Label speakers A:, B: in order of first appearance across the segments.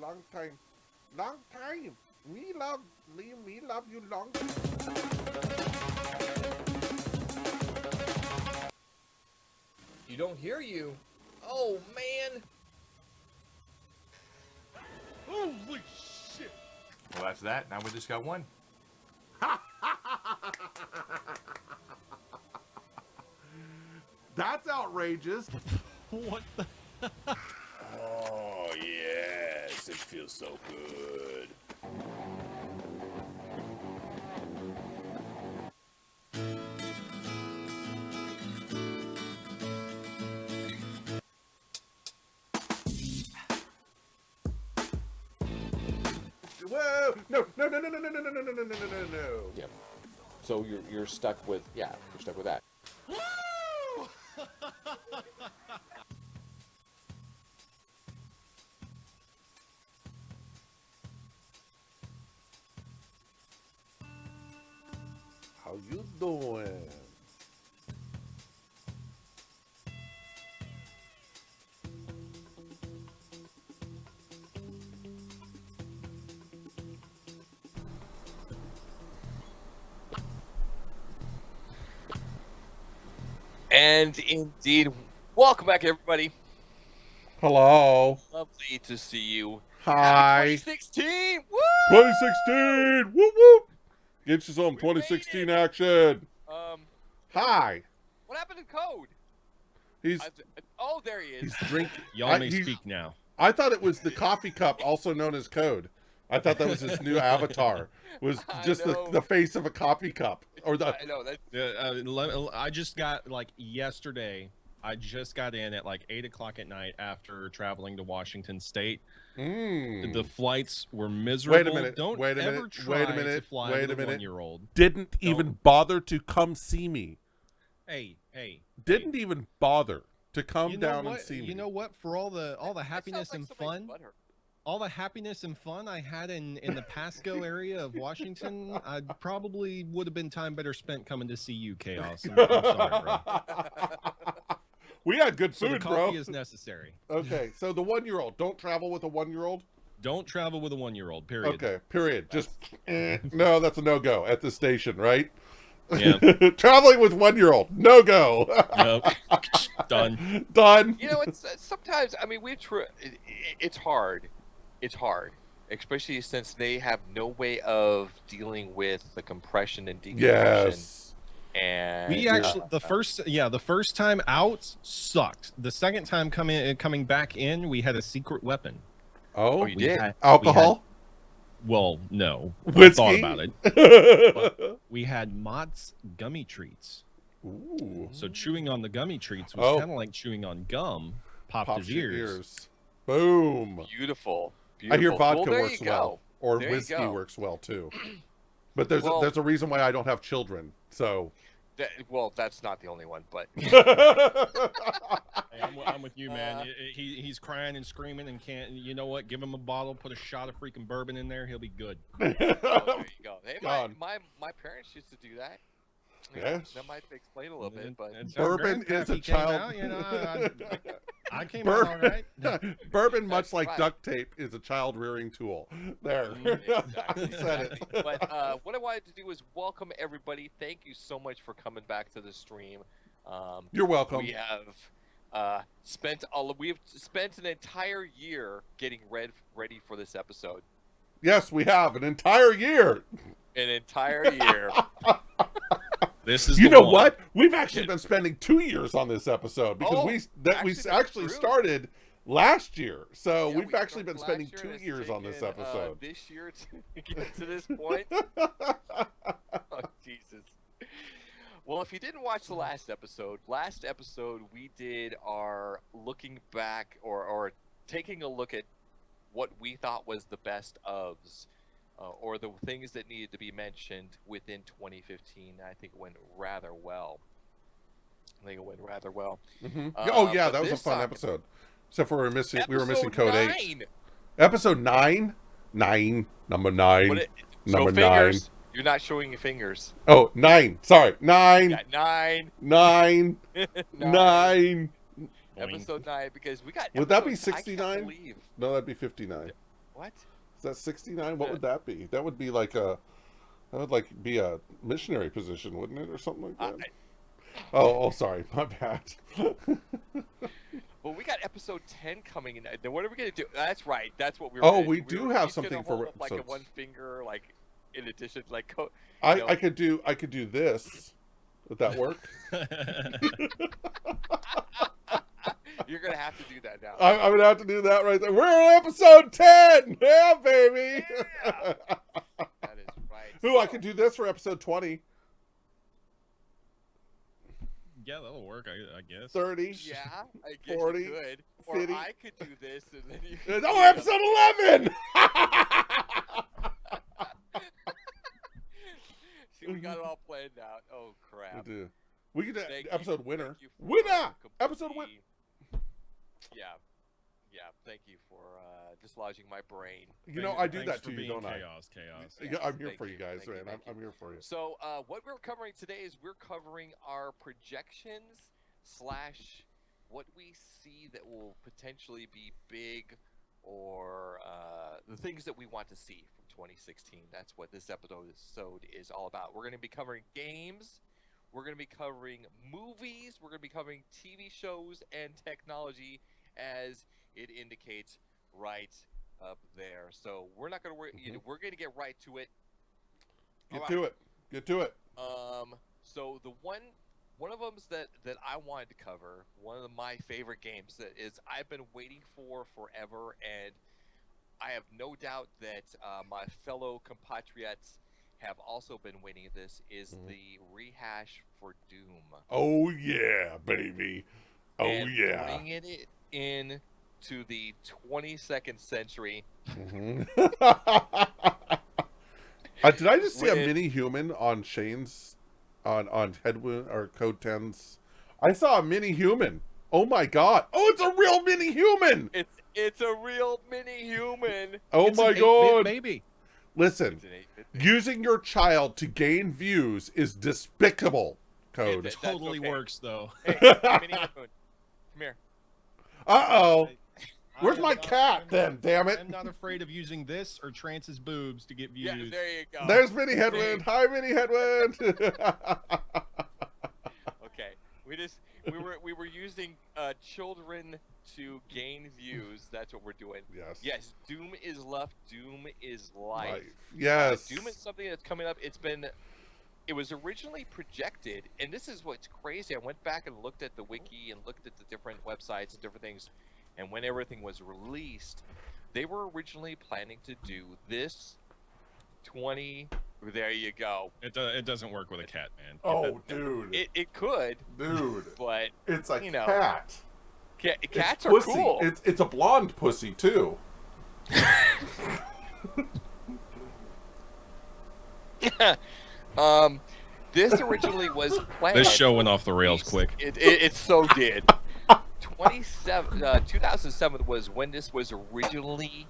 A: long time. Long time. Me love you long time.
B: You don't hear you. Oh, man.
A: Holy shit.
C: Well, that's that. Now we just got one.
A: That's outrageous.
D: What the?
C: Oh, yes. It feels so good.
A: Whoa! No!
E: Yeah. So you're stuck with you're stuck with that.
A: How you doing?
B: And indeed, welcome back, everybody.
A: Hello.
B: Lovely to see you.
A: Hi.
B: 2016! Woo!
A: 2016. Whoop whoop. Get you some
B: We
A: 2016
B: made it.
A: action.
B: Um,
A: Hi.
B: what happened to Code?
A: He's
B: Oh, there he is.
A: drinking.
D: Y'all may speak now.
A: I thought it was the coffee cup, also known as Code. I thought that was his new avatar. Was
B: I
A: just
B: know.
A: the face of a coffee cup, or the.
B: I know that.
D: I just got yesterday. I just got in at 8 o'clock at night after traveling to Washington State. The flights were miserable.
A: Wait a minute.
D: Don't
A: wait a
D: ever
A: minute.
D: try
A: Wait a minute.
D: to fly
A: Wait
D: with
A: a minute.
D: 1-year-old.
A: Didn't even bother to come see me.
D: Hey.
A: Didn't even bother to come
D: You know
A: down
D: what?
A: and see me.
D: You know what? For all the
B: That sounds
D: happiness
B: like
D: and
B: somebody's
D: fun,
B: butthurt.
D: all the happiness and fun I had in the Pasco area of Washington, I probably would have been time better spent coming to see you, Chaos. I'm sorry, bro.
A: We had good
D: So the
A: food,
D: coffee
A: bro.
D: is necessary.
A: Okay, so the 1-year-old, don't travel with a 1-year-old.
D: Don't travel with a 1-year-old. Period.
A: Okay, period. Just no, that's a no-go at the station, right?
D: Yeah.
A: Traveling with 1-year-old, no go.
D: Nope. Done.
A: Done.
B: You know, it's sometimes. I mean, it's hard. It's hard, especially since they have no way of dealing with the compression and decompression.
A: Yes.
B: And
D: We actually the first time out sucked. The second time coming back in, we had a secret weapon.
A: Oh,
B: you did?
A: alcohol,
D: Well, no.
A: whiskey.
D: I thought about it. We had Mott's gummy treats.
A: Ooh,
D: So chewing on the gummy treats was
A: Oh.
D: kind of like chewing on gum. Popped
A: pops
D: his
A: your
D: ears.
A: ears. Boom.
B: beautiful.
A: I hear
B: Beautiful.
A: vodka
B: there
A: works
B: you go.
A: well, or
B: There you
A: whiskey
B: go.
A: works well too. But there's
B: Well-
A: there's a reason why I don't have children. So.
B: Well, that's not the only one, but
D: Hey, I'm with you, man. He's crying and screaming and can't. You know what? Give him a bottle, put a shot of freaking bourbon in there. He'll be good.
B: oh, there you go. Hey,
A: God.
B: my parents used to do that. You know,
A: Yes.
B: that might explain a little bit, but
D: It's our
A: Bourbon
D: grandpappy
A: is a
D: came
A: child-
D: out, you know, I came out all
A: Bourbon,
D: right.
A: bourbon, much
B: That's
A: like
B: right.
A: duct tape, is a child rearing tool. There,
B: Exactly.
A: said it.
B: But what I wanted to do was welcome everybody. Thank you so much for coming back to the stream.
A: You're welcome.
B: We have spent an entire year getting ready for this episode.
A: Yes, we have an entire year.
B: An entire year.
D: This is
A: You
D: the
A: know
D: one.
A: what? We've actually been spending 2 years on this episode because
B: Oh,
A: we
B: actually, that's
A: actually
B: true.
A: started last year. So
B: Yeah,
A: we've
B: we
A: actually
B: started
A: been
B: last
A: spending
B: year,
A: 2
B: and it's
A: years on this
B: taken,
A: episode.
B: this year to get to this point. Oh, Jesus. Well, if you didn't watch the last episode we did our looking back or taking a look at what we thought was the best ofs, or the things that needed to be mentioned within 2015. I think it went rather well.
A: Mhm. Oh yeah,
B: but
A: that was a
B: this
A: fun
B: time-
A: episode. Except for we were missing
B: Episode
A: code 8.
B: 9.
A: Episode 9, number 9.
B: What
A: Number
B: so fingers. You're not showing your fingers.
A: Oh, 9. Sorry, 9.
B: Yeah, 9.
A: 9. 9.
B: Episode 9, because we got.
A: Would that be
B: episode- I can't
A: 69?
B: believe-
A: No, that'd be 59.
B: What?
A: Is that 69? What
B: Yeah.
A: would that be? That would be be a missionary position, wouldn't it, or something like that? Oh, sorry, my bad.
B: Well, we got episode 10 coming in. Then what are we gonna do? That's right. That's what we were.
A: Oh,
B: gonna
A: we
B: do.
A: do
B: were
A: have
B: each gonna
A: something for
B: hold up, like a
A: episodes.
B: one finger, like in addition, like
A: I could do this. Would that work?
B: You're gonna have to do that now.
A: I'm gonna have to do that right there. We're on episode 10. Yeah, baby.
B: Yeah. That is right.
A: Ooh, I
B: So-
A: could do this for episode 20,
D: Yeah, that'll work. I guess.
A: 30.
B: Yeah, I guess
A: 40,
B: you could.
A: 50.
B: Or I could do this, and then you. Could
A: Oh,
B: do
A: episode 11.
B: See, we got it all planned out. Oh crap.
A: We do. We could do
B: Thank you-
A: episode winner.
B: thank you for
A: Winner. Episode win.
B: completely- Yeah. Thank you for dislodging my brain.
A: You know, I do
D: Thanks
A: that
D: for
A: to you,
D: being
A: don't I?
D: chaos.
A: Yeah, I'm here
B: Thank
A: for you guys,
B: thank
A: man.
B: thank
A: I'm here for you.
B: So, what we're covering today is we're covering our projections / what we see that will potentially be big, or the things that we want to see from 2016. That's what this episode is all about. We're going to be covering games. We're going to be covering movies. We're going to be covering TV shows and technology, as it indicates right up there. So we're not going to worry. We're going to get right to it.
A: Get to it. Get to it.
B: So the one of them that I wanted to cover, one of my favorite games that is I've been waiting for forever, and I have no doubt that my fellow compatriots have also been waiting for this, is the rehash for Doom.
A: Oh yeah, baby. Oh
B: And
A: yeah.
B: bringing it in to the 22nd century.
A: Mhm. Did I just see a
B: With-
A: mini human on Shane's on Headwind or Code 10's? I saw a mini human. Oh my god. Oh, it's a real mini human.
B: It's a real mini human.
A: Oh
D: It's
A: my
D: an 8-bit
A: god.
D: baby.
A: Listen,
B: It's an 8-bit.
A: using your child to gain views is despicable, Code.
B: That's
D: Totally
B: okay.
D: works though.
B: Hey, mini human, come here.
A: Uh-oh. Where's
D: I
A: my
D: am not-
A: cat
D: I'm
A: then,
D: not-
A: damn it?
D: I'm not afraid of using this or Trance's boobs to get
B: Yeah,
D: views.
B: there you go.
A: There's Mini Headwind. Hi, Mini Headwind.
B: Okay, we were using children to gain views. That's what we're doing.
A: Yes.
B: Yes, Doom is left. Doom is life.
A: Yes.
B: Doom is something that's coming up. It was originally projected, and this is what's crazy. I went back and looked at the wiki and looked at the different websites and different things, and when everything was released, they were originally planning to do this 20. There you go.
D: It doesn't work with a cat, man.
A: Oh, dude.
B: It could,
A: Dude.
B: but
A: It's a
B: you know,
A: cat.
B: cats
A: It's
B: are
A: pussy.
B: cool.
A: It's a blonde pussy, too.
B: This originally was planned.
D: This show went off the rails quick.
B: It so did. 2007 was when this was originally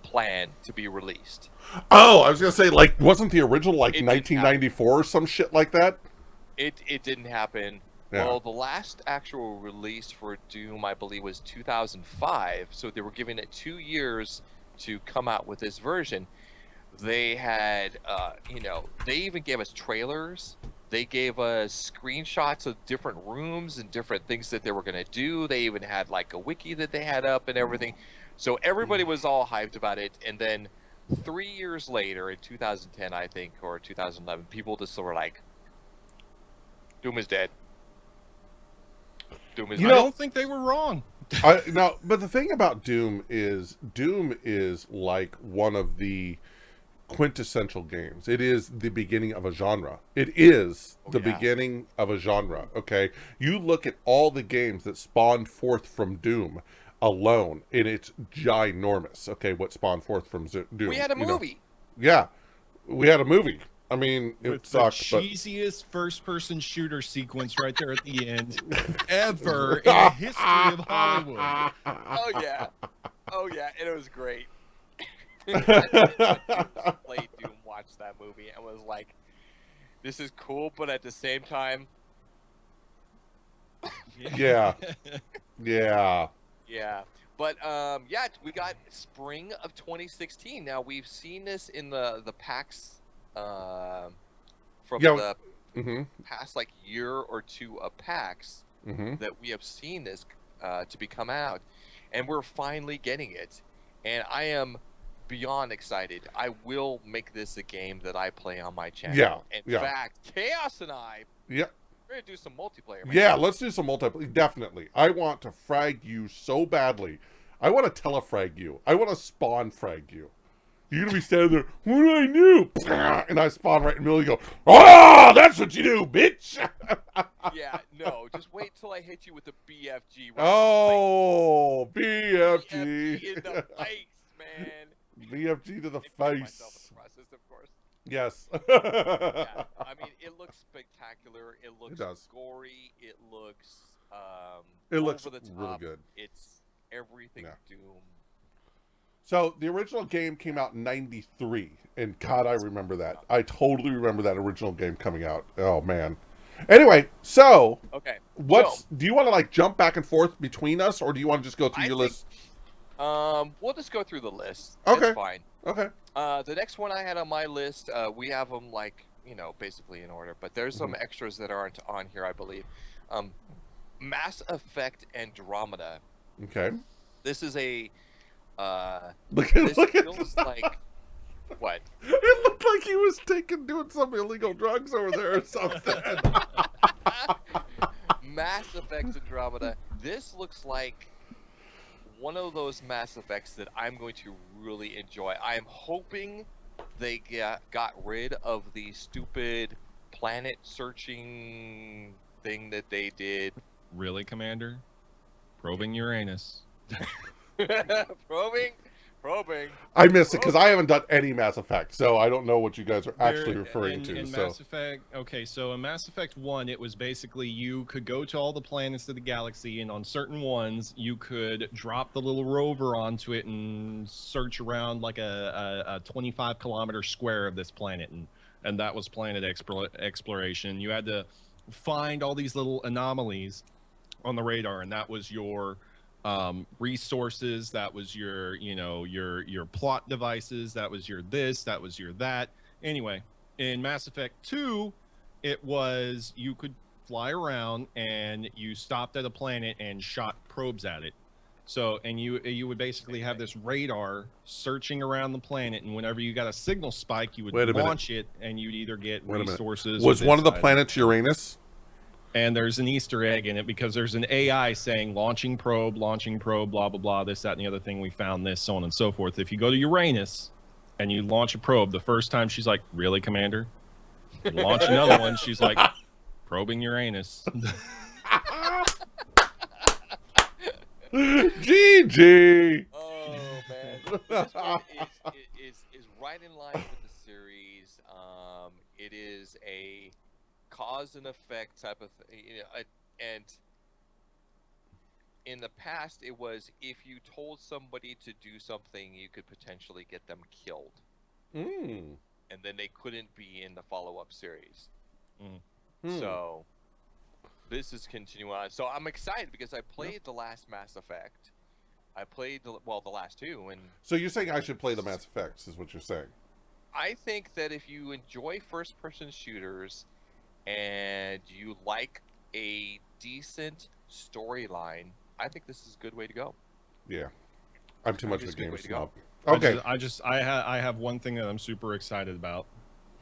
B: planned to be released.
A: Oh, I was going to say, like, wasn't the original, like,
B: It didn't
A: 1994 or some shit like that?
B: It didn't happen.
A: Yeah.
B: Well, the last actual release for Doom, I believe, was 2005. So they were giving it 2 years to come out with this version. They had, they even gave us trailers. They gave us screenshots of different rooms and different things that they were going to do. They even had like a wiki that they had up and everything. So everybody was all hyped about it. And then 3 years later, in 2010, I think, or 2011, people just were like, Doom is dead. Doom is
A: You
D: I
A: know-
D: don't think they were wrong.
A: No, but the thing about Doom is like one of the quintessential games. It is the beginning of a genre. It is the
B: yeah.
A: beginning of a genre, okay? You look at all the games that spawned forth from Doom alone, and it's ginormous, okay, what spawned forth from Doom.
B: We had a
A: you know.
B: movie.
A: Yeah, we had a movie. I mean, it
D: With
A: sucks,
D: the
A: but...
D: cheesiest first-person shooter sequence right there at the end ever in the history of Hollywood.
B: Oh yeah, oh yeah, and it was great. I played Doom, watched that movie, and was like, "This is cool," but at the same time,
A: Yeah. Yeah.
B: yeah. But yeah, we got spring of 2016. Now we've seen this in the PAX from
A: Yeah.
B: the
A: Mm-hmm.
B: past like year or two of PAX
A: Mm-hmm.
B: that we have seen this to be come out, and we're finally getting it, and I am beyond excited. I will make this a game that I play on my channel.
A: Yeah,
B: In
A: yeah.
B: fact, Chaos and I,
A: Yeah.
B: we're gonna do some multiplayer. Man.
A: Yeah, let's do some multiplayer. Definitely. I want to frag you so badly. I want to telefrag you. I want to spawn frag you. You're going to be standing there, what do I do? And I spawn right in the middle. You go, oh, that's what you do, bitch.
B: Yeah, no, just wait till I hit you with the BFG. Right
A: Oh,
B: BFG
A: BFG.
B: in the face, man.
A: BFG to the
B: I myself in
A: face.
B: the process, of course.
A: Yes.
B: Yeah, I mean, it looks spectacular. It looks
A: does.
B: gory. It looks
A: It looks
B: over the
A: really
B: top.
A: good.
B: It's everything
A: Yeah.
B: Doom.
A: So the original game came out in '93, and God, I remember that. I totally remember that original game coming out. Oh man. Anyway, so
B: Okay.
A: do you want to like jump back and forth between us, or do you want to just go through
B: I
A: your
B: think-
A: list?
B: We'll just go through the list.
A: Okay.
B: It's fine.
A: Okay.
B: The next one I had on my list, we have them like basically in order, but there's some extras that aren't on here, I believe. Mass Effect Andromeda.
A: Okay.
B: This is a
A: Look
B: this
A: at
B: feels like what?
A: It looked like he was doing some illegal drugs over there or something.
B: Mass Effect Andromeda. This looks like one of those Mass Effects that I'm going to really enjoy. I'm hoping they got rid of the stupid planet searching thing that they did.
D: Really, Commander? Probing Uranus.
B: Probing.
A: I missed it because I haven't done any Mass Effect, so I don't know what you guys are actually referring
D: in,
A: to.
D: In
A: so
D: Mass Effect, okay, so in Mass Effect 1, it was basically you could go to all the planets of the galaxy, and on certain ones, you could drop the little rover onto it and search around like a 25-kilometer square of this planet, and that was planet exploration. You had to find all these little anomalies on the radar, and that was your resources, that was your your plot devices, that was your this, that was your that. Anyway, in Mass Effect 2, it was you could fly around and you stopped at a planet and shot probes at it. So, and you would basically have this radar searching around the planet, and whenever you got a signal spike, you would launch it, and you'd either get resources.
A: Was
D: or
A: one of the
D: this
A: planets Uranus?
D: and there's an Easter egg in it because there's an AI saying launching probe, blah, blah, blah, this, that, and the other thing. We found this, so on and so forth. If you go to Uranus and you launch a probe, the first time she's like, really, Commander? You launch another one, she's like, probing Uranus.
A: GG!
B: Oh man, this one is right in line with the series. It is a cause and effect type of thing, and in the past it was if you told somebody to do something, you could potentially get them killed,
A: Mm.
B: and then they couldn't be in the follow-up series.
A: Hmm.
B: So this is continuing on. So I'm excited because I played the last Mass Effect. I played the last two, and
A: So you're saying I should play the Mass Effects, is what you're saying?
B: I think that if you enjoy first-person shooters and you like a decent storyline, I think this is a good way to go.
A: Yeah. I'm too much of a
B: It's a good
A: game
B: way to go.
A: snob. Okay.
D: I have one thing that I'm super excited about,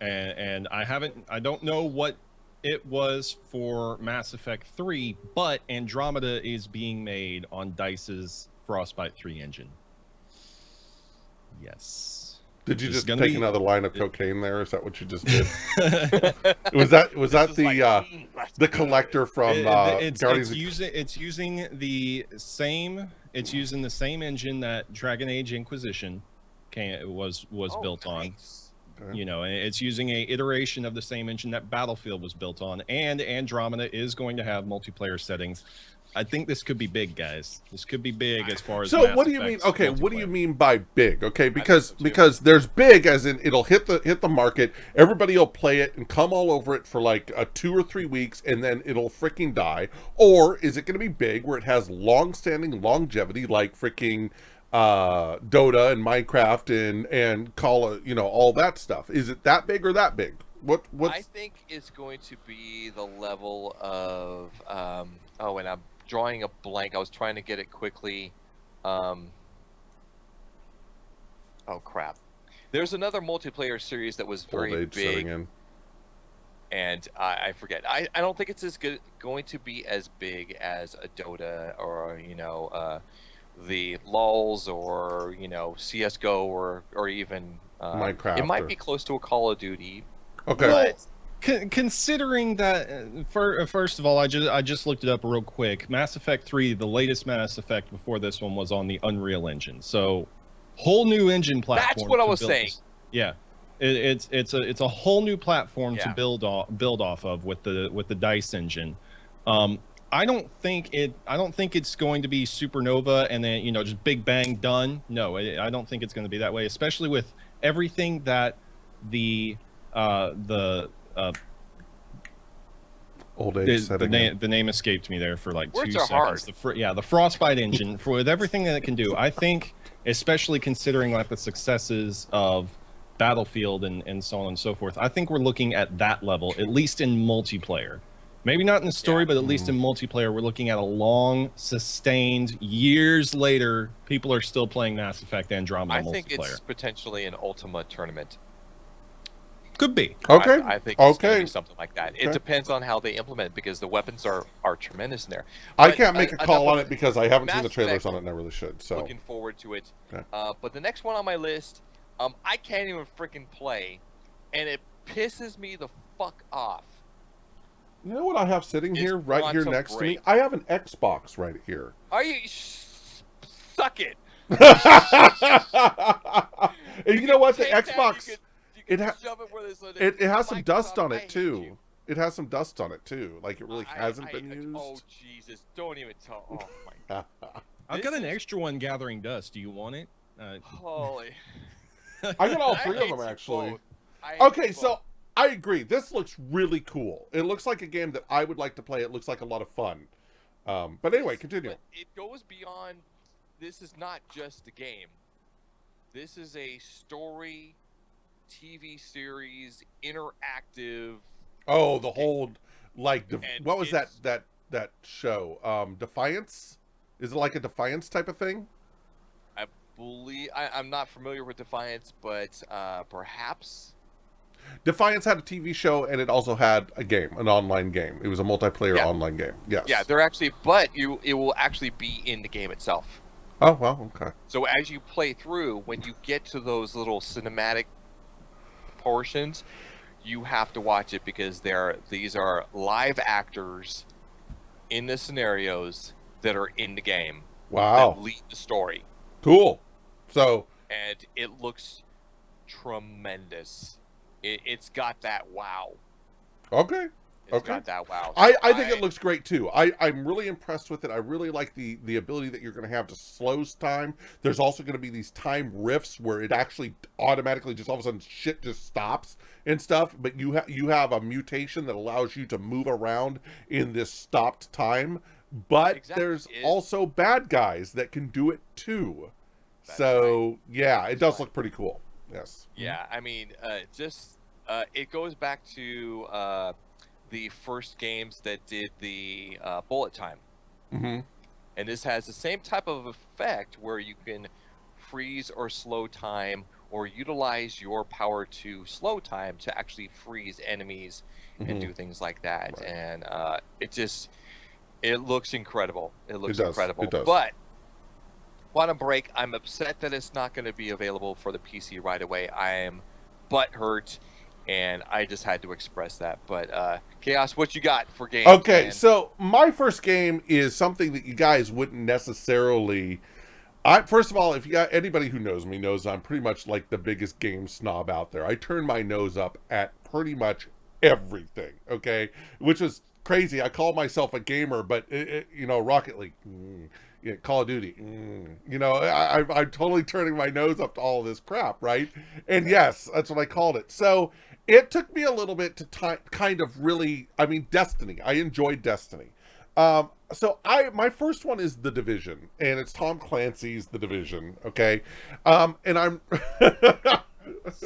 D: and I don't know what it was for Mass Effect 3, but Andromeda is being made on DICE's Frostbite 3 engine. Yes.
A: Did you
D: This is
A: just
D: gonna
A: take
D: be-
A: another line of cocaine there? Is that what you just did? was that
B: This is
A: the
B: like,
A: the collector from Guardians?
D: It's using the same engine that Dragon Age Inquisition was
B: oh,
D: built on.
B: nice.
A: Okay.
D: You know, and it's using a iteration of the same engine that Battlefield was built on, and Andromeda is going to have multiplayer settings. I think this could be big, guys. This could be big as far as
A: So
D: Mass
A: what do you mean?
D: Effect's
A: Okay, what do you
D: multiplayer.
A: mean by big? Okay, because
B: so, too.
A: because there's big as in it'll hit the market. Everybody will play it and come all over it for like 2 or 3 weeks, and then it'll freaking die. Or is it going to be big where it has long-standing longevity, like freaking Dota and Minecraft and Call of, you know, all that stuff? Is it that big or that big? What's
B: I think it's going to be the level of oh, and I'm drawing a blank. I was trying to get it quickly. Oh crap! There's another multiplayer series that was
A: old
B: very
A: age setting
B: big,
A: in?
B: and I forget. I don't think it's as good going to be as big as a Dota or the LoLs or CS:GO or even
A: Minecraft
B: It might
A: or-
B: be close to a Call of Duty.
A: Okay.
B: But
D: Considering that, first of all, I just looked it up real quick. Mass Effect 3, the latest Mass Effect before this one, was on the Unreal Engine. So, whole new engine platform.
B: That's what I
D: to
B: was
D: build
B: saying.
D: this. Yeah, it's a whole new platform to
B: Yeah.
D: build off of with the Dice engine. I don't think it's going to be Supernova and then just Big Bang done. No, I don't think it's going to be that way. Especially with everything that the
A: Old age
D: the
A: setting in.
D: name escaped me there for like
B: Words
D: 2
B: are hard.
D: seconds. The Frostbite engine, with everything that it can do, I think, especially considering like the successes of Battlefield and so on and so forth, I think we're looking at that level, at least in multiplayer. Maybe not in the story,
B: Yeah.
D: but at least in multiplayer, we're looking at a long, sustained, years later, people are still playing Mass Effect Andromeda
B: I think
D: multiplayer.
B: it's potentially an Ultima tournament.
D: Could be.
A: Okay.
B: I think it's going to
A: Okay.
B: be something like that.
A: Okay.
B: It depends on how they implement it because the weapons are tremendous in there.
A: I
B: But,
A: can't make a call
B: enough
A: on
B: of
A: it because I haven't seen the
B: Mass
A: trailers
B: Effect.
A: on it, and I really should. So
B: Looking forward to it.
A: Okay.
B: But the next one on my list, I can't even freaking play, and it pisses me the fuck off.
A: you know what I have sitting
B: It's
A: here, right here
B: Quantum
A: next to me?
B: Break.
A: I have an Xbox right here.
B: Are you suck it?
A: And you know what? The
B: Take that,
A: Xbox,
B: you
A: it
B: could
A: ha-
B: shove it where there's
A: it has some dust
B: Microsoft,
A: on
B: I
A: it
B: hate
A: too.
B: you.
A: It has some dust on it too. Like it really hasn't
B: I-
A: been used.
B: Oh Jesus! Don't even tell. Oh my.
D: I've
B: This
D: got an
B: is-
D: extra one gathering dust. Do you want it?
B: Holy.
A: I got all
B: I
A: three of
B: hate
A: them
B: you
A: actually.
B: both. I hate
A: Okay,
B: you
A: so
B: both.
A: I agree. This looks really cool. It looks like a game that I would like to play. It looks like a lot of fun. But anyway, continue.
B: But it goes beyond. This is not just a game. This is a story, TV series, interactive.
A: Oh, the whole like
B: And
A: what was that
B: it's-
A: that show? Defiance? Is it like a Defiance type of thing?
B: I believe I'm not familiar with Defiance, but perhaps.
A: Defiance had a TV show and it also had a game, an online game. It was a multiplayer
B: Yeah.
A: online game. Yes.
B: Yeah, they're actually, but it will actually be in the game itself.
A: Oh well, okay.
B: So as you play through, when you get to those little cinematic portions, you have to watch it because these are live actors in the scenarios that are in the game
A: Wow.
B: that lead the story,
A: Cool. So
B: and it looks tremendous. It's got that wow.
A: okay.
B: It's
A: Okay.
B: got that wow.
A: I
B: So
A: think it looks great too. I'm really impressed with it. I really like the ability that you're going to have to slow time. There's also going to be these time rifts where it actually automatically just all of a sudden shit just stops and stuff. But you have a mutation that allows you to move around in this stopped time. But
B: Exactly.
A: there's
B: It-
A: also bad guys that can do it too.
B: That's
A: So yeah, it does
B: right.
A: look pretty cool. Yes.
B: Yeah, I mean, it goes back to the first games that did the bullet time,
A: Mm-hmm.
B: and this has the same type of effect where you can freeze or slow time or utilize your power to slow time to actually freeze enemies and do things like that.
A: Right.
B: And it looks incredible. It looks
A: does,
B: incredible.
A: it does.
B: But Quantum Break, I'm upset that it's not going to be available for the PC right away. I am butthurt, and I just had to express that. But Chaos, what you got for games?
A: Okay,
B: man?
A: so my first game is something that you guys wouldn't necessarily First of all, if you got anybody who knows me knows I'm pretty much like the biggest game snob out there. I turn my nose up at pretty much everything, okay? Which is crazy. I call myself a gamer, but you know, Rocket League, yeah, Call of Duty, you know, I'm totally turning my nose up to all this crap, right? And yes, that's what I called it. So it took me a little bit to kind of really, I mean, Destiny. I enjoyed Destiny. So my first one is The Division, and it's Tom Clancy's The Division, okay? And I'm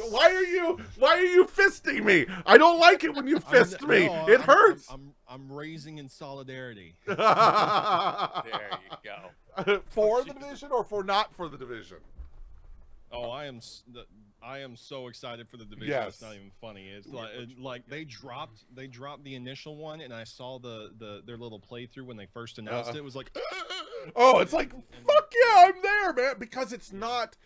A: why are you fisting me? I don't like it when you fist me.
D: No,
A: It hurts.
D: I'm raising in solidarity.
B: There you go.
A: For The Division or for not for The Division?
D: Oh, I am so excited for The Division.
A: Yes.
D: It's not even funny. It's like they dropped the initial one, and I saw their little playthrough when they first announced it. It was like,
A: oh, it's like, fuck yeah, I'm there, man, because it's not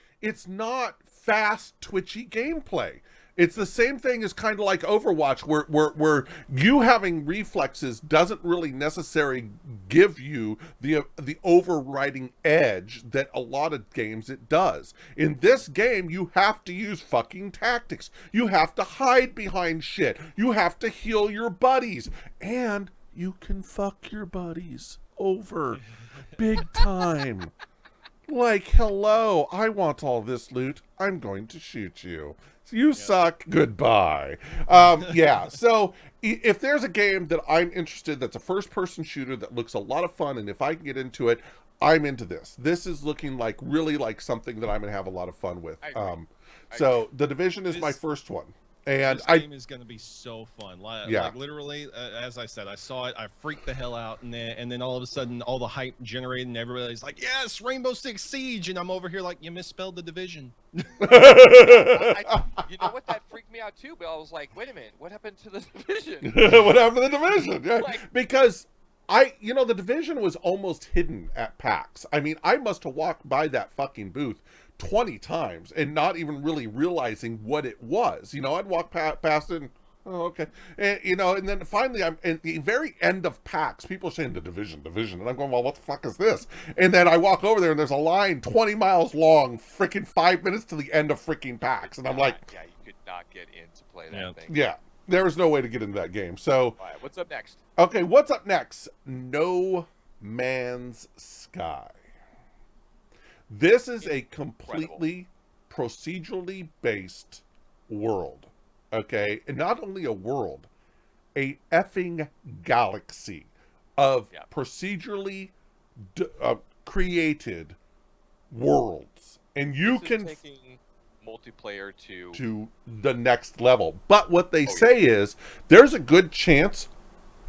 A: fast, twitchy gameplay. It's the same thing as kind of like Overwatch, where you having reflexes doesn't really necessarily give you the overriding edge that a lot of games it does. In this game, you have to use fucking tactics. You have to hide behind shit. You have to heal your buddies, and you can fuck your buddies over big time. Like, hello, I want all this loot. I'm going to shoot you. You suck. Goodbye. Yeah, so if there's a game that I'm interested, that's a first-person shooter that looks a lot of fun, and if I can get into it, I'm into this. This is looking like really like something that I'm going to have a lot of fun with. So The Division is my first one. And
D: this game is going to be so fun. Like literally, as I said, I saw it, I freaked the hell out, and then all of a sudden, all the hype generated, and everybody's like, "Yes, Rainbow Six Siege," and I'm over here like, "You misspelled The Division."
B: You know what? That freaked me out too. But I was like, "Wait a minute, what happened to The Division?"
A: What happened to The Division? Yeah. Because The Division was almost hidden at PAX. I mean, I must have walked by that fucking booth 20 times and not even really realizing what it was. You know, I'd walk past it and, oh, okay. And, you know, and then finally I'm at the very end of PAX, people are saying the division. And I'm going, well, what the fuck is this? And then I walk over there and there's a line 20 miles long, freaking 5 minutes to the end of freaking PAX. And I'm like,
B: yeah, you could not get in to play that thing.
A: Yeah, there was no way to get into that game. So,
B: all right, what's up next?
A: Okay, what's up next? No Man's Sky. This is a completely procedurally based world, okay? And not only a world, a effing galaxy of procedurally created worlds. And you can
B: taking multiplayer
A: to the next level. But what they say is there's a good chance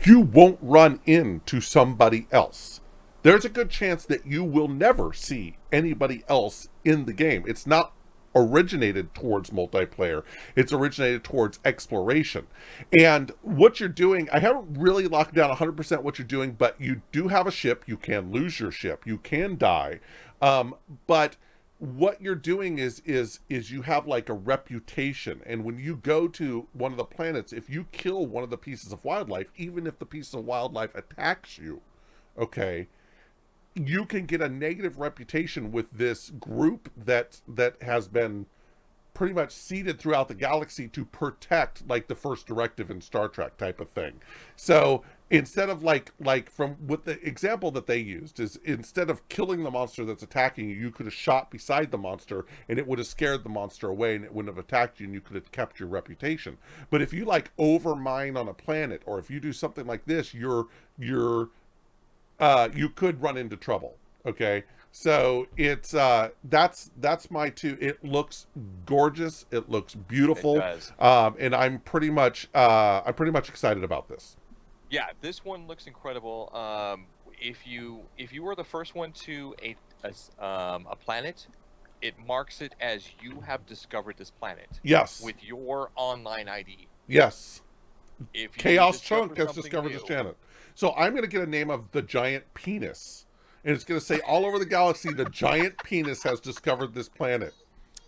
A: you won't run into somebody else. There's a good chance that you will never see anybody else in the game. It's not originated towards multiplayer. It's originated towards exploration. And what you're doing, I haven't really locked down 100% what you're doing, but you do have a ship. You can lose your ship. You can die. But what you're doing is you have like a reputation. And when you go to one of the planets, if you kill one of the pieces of wildlife, even if the piece of wildlife attacks you, okay, you can get a negative reputation with this group that has been pretty much seeded throughout the galaxy to protect, like the first directive in Star Trek type of thing. So instead of like from what the example that they used is, instead of killing the monster that's attacking you, you could have shot beside the monster and it would have scared the monster away and it wouldn't have attacked you and you could have kept your reputation. But if you like overmine on a planet, or if you do something like this, you could run into trouble. Okay, so it's that's my two. It looks gorgeous. It looks beautiful.
B: It does.
A: And I'm pretty much excited about this.
B: Yeah, this one looks incredible. If you were the first one to a planet, it marks it as you have discovered this planet.
A: Yes.
B: With your online ID.
A: Yes.
B: If
A: Chaos Chunk has discovered this planet. So I'm going to get a name of the Giant Penis. And it's going to say all over the galaxy, the Giant Penis has discovered this planet.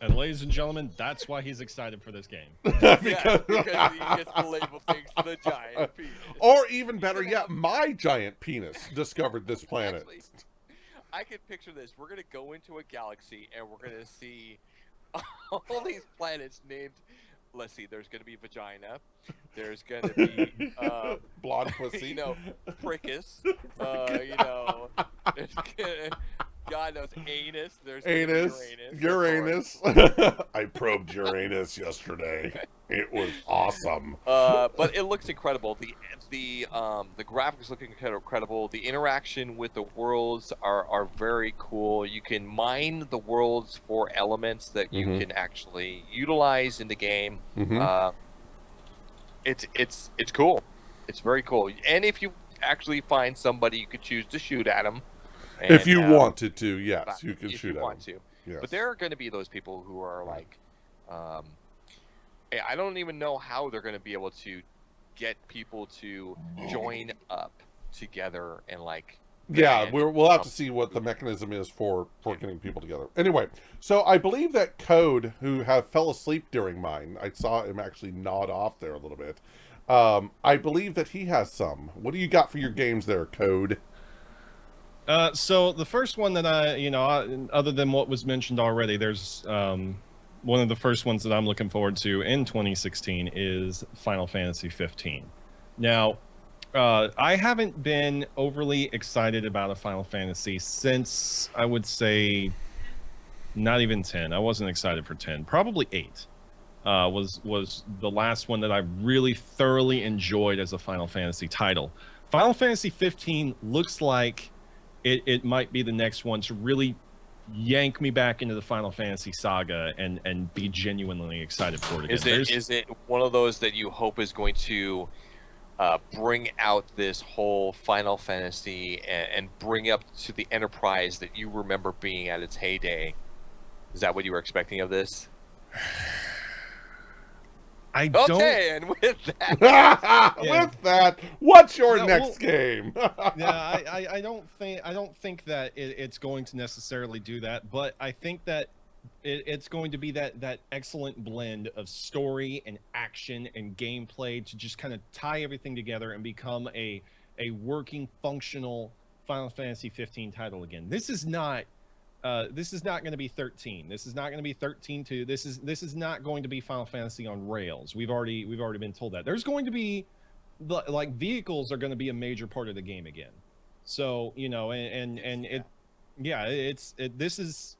D: And ladies and gentlemen, that's why he's excited for this game.
B: because he gets to label things the Giant Penis.
A: Or even better yet, my Giant Penis discovered this planet.
B: I can picture this. We're gonna go into a galaxy and we're gonna see all these planets named. Let's see. There's gonna be vagina. There's gonna be
A: Blonde pussy.
B: you know, Prickus. You know, there's gonna, God knows anus. There's gonna be
A: Anus.
B: Uranus.
A: Uranus. I probed Uranus yesterday. It was awesome.
B: But it looks incredible. The graphics look incredible. The interaction with the worlds are very cool. You can mine the worlds for elements that you
A: Mhm.
B: can actually utilize in the game.
A: Mhm.
B: It's cool. It's very cool. And if you actually find somebody, you could choose to shoot at them.
A: If you wanted to, yes, you can
B: if
A: shoot
B: you
A: at
B: want
A: them.
B: to.
A: Yes.
B: But there are going to be those people who are like, I don't even know how they're going to be able to get people to join up together and like.
A: Yeah,
B: band
A: we'll have to
B: up.
A: see what the mechanism is for getting people together. Anyway, so I believe that Code, who fell asleep during mine, I saw him actually nod off there a little bit. I believe that he has some. What do you got for your games there, Code?
D: So the first one that other than what was mentioned already, there's one of the first ones that I'm looking forward to in 2016 is Final Fantasy 15. Now, I haven't been overly excited about a Final Fantasy since, I would say, not even 10. I wasn't excited for 10. Probably 8 was the last one that I really thoroughly enjoyed as a Final Fantasy title. Final Fantasy 15 looks like it might be the next one to really yank me back into the Final Fantasy saga and be genuinely excited for it again.
B: Is it one of those that you hope is going to bring out this whole Final Fantasy and bring up to the Enterprise that you remember being at its heyday? Is that what you were expecting of this?
D: I don't.
B: Okay, and with that,
A: With that, what's your
D: No,
A: next game?
D: Yeah, I don't think that it's going to necessarily do that, but I think that it's going to be that excellent blend of story and action and gameplay to just kind of tie everything together and become a working, functional Final Fantasy 15 title again. This is not going to be 13. This is not going to be 13-2. This is not going to be Final Fantasy on rails. We've already been told that. There's going to be like vehicles are going to be a major part of the game again. So,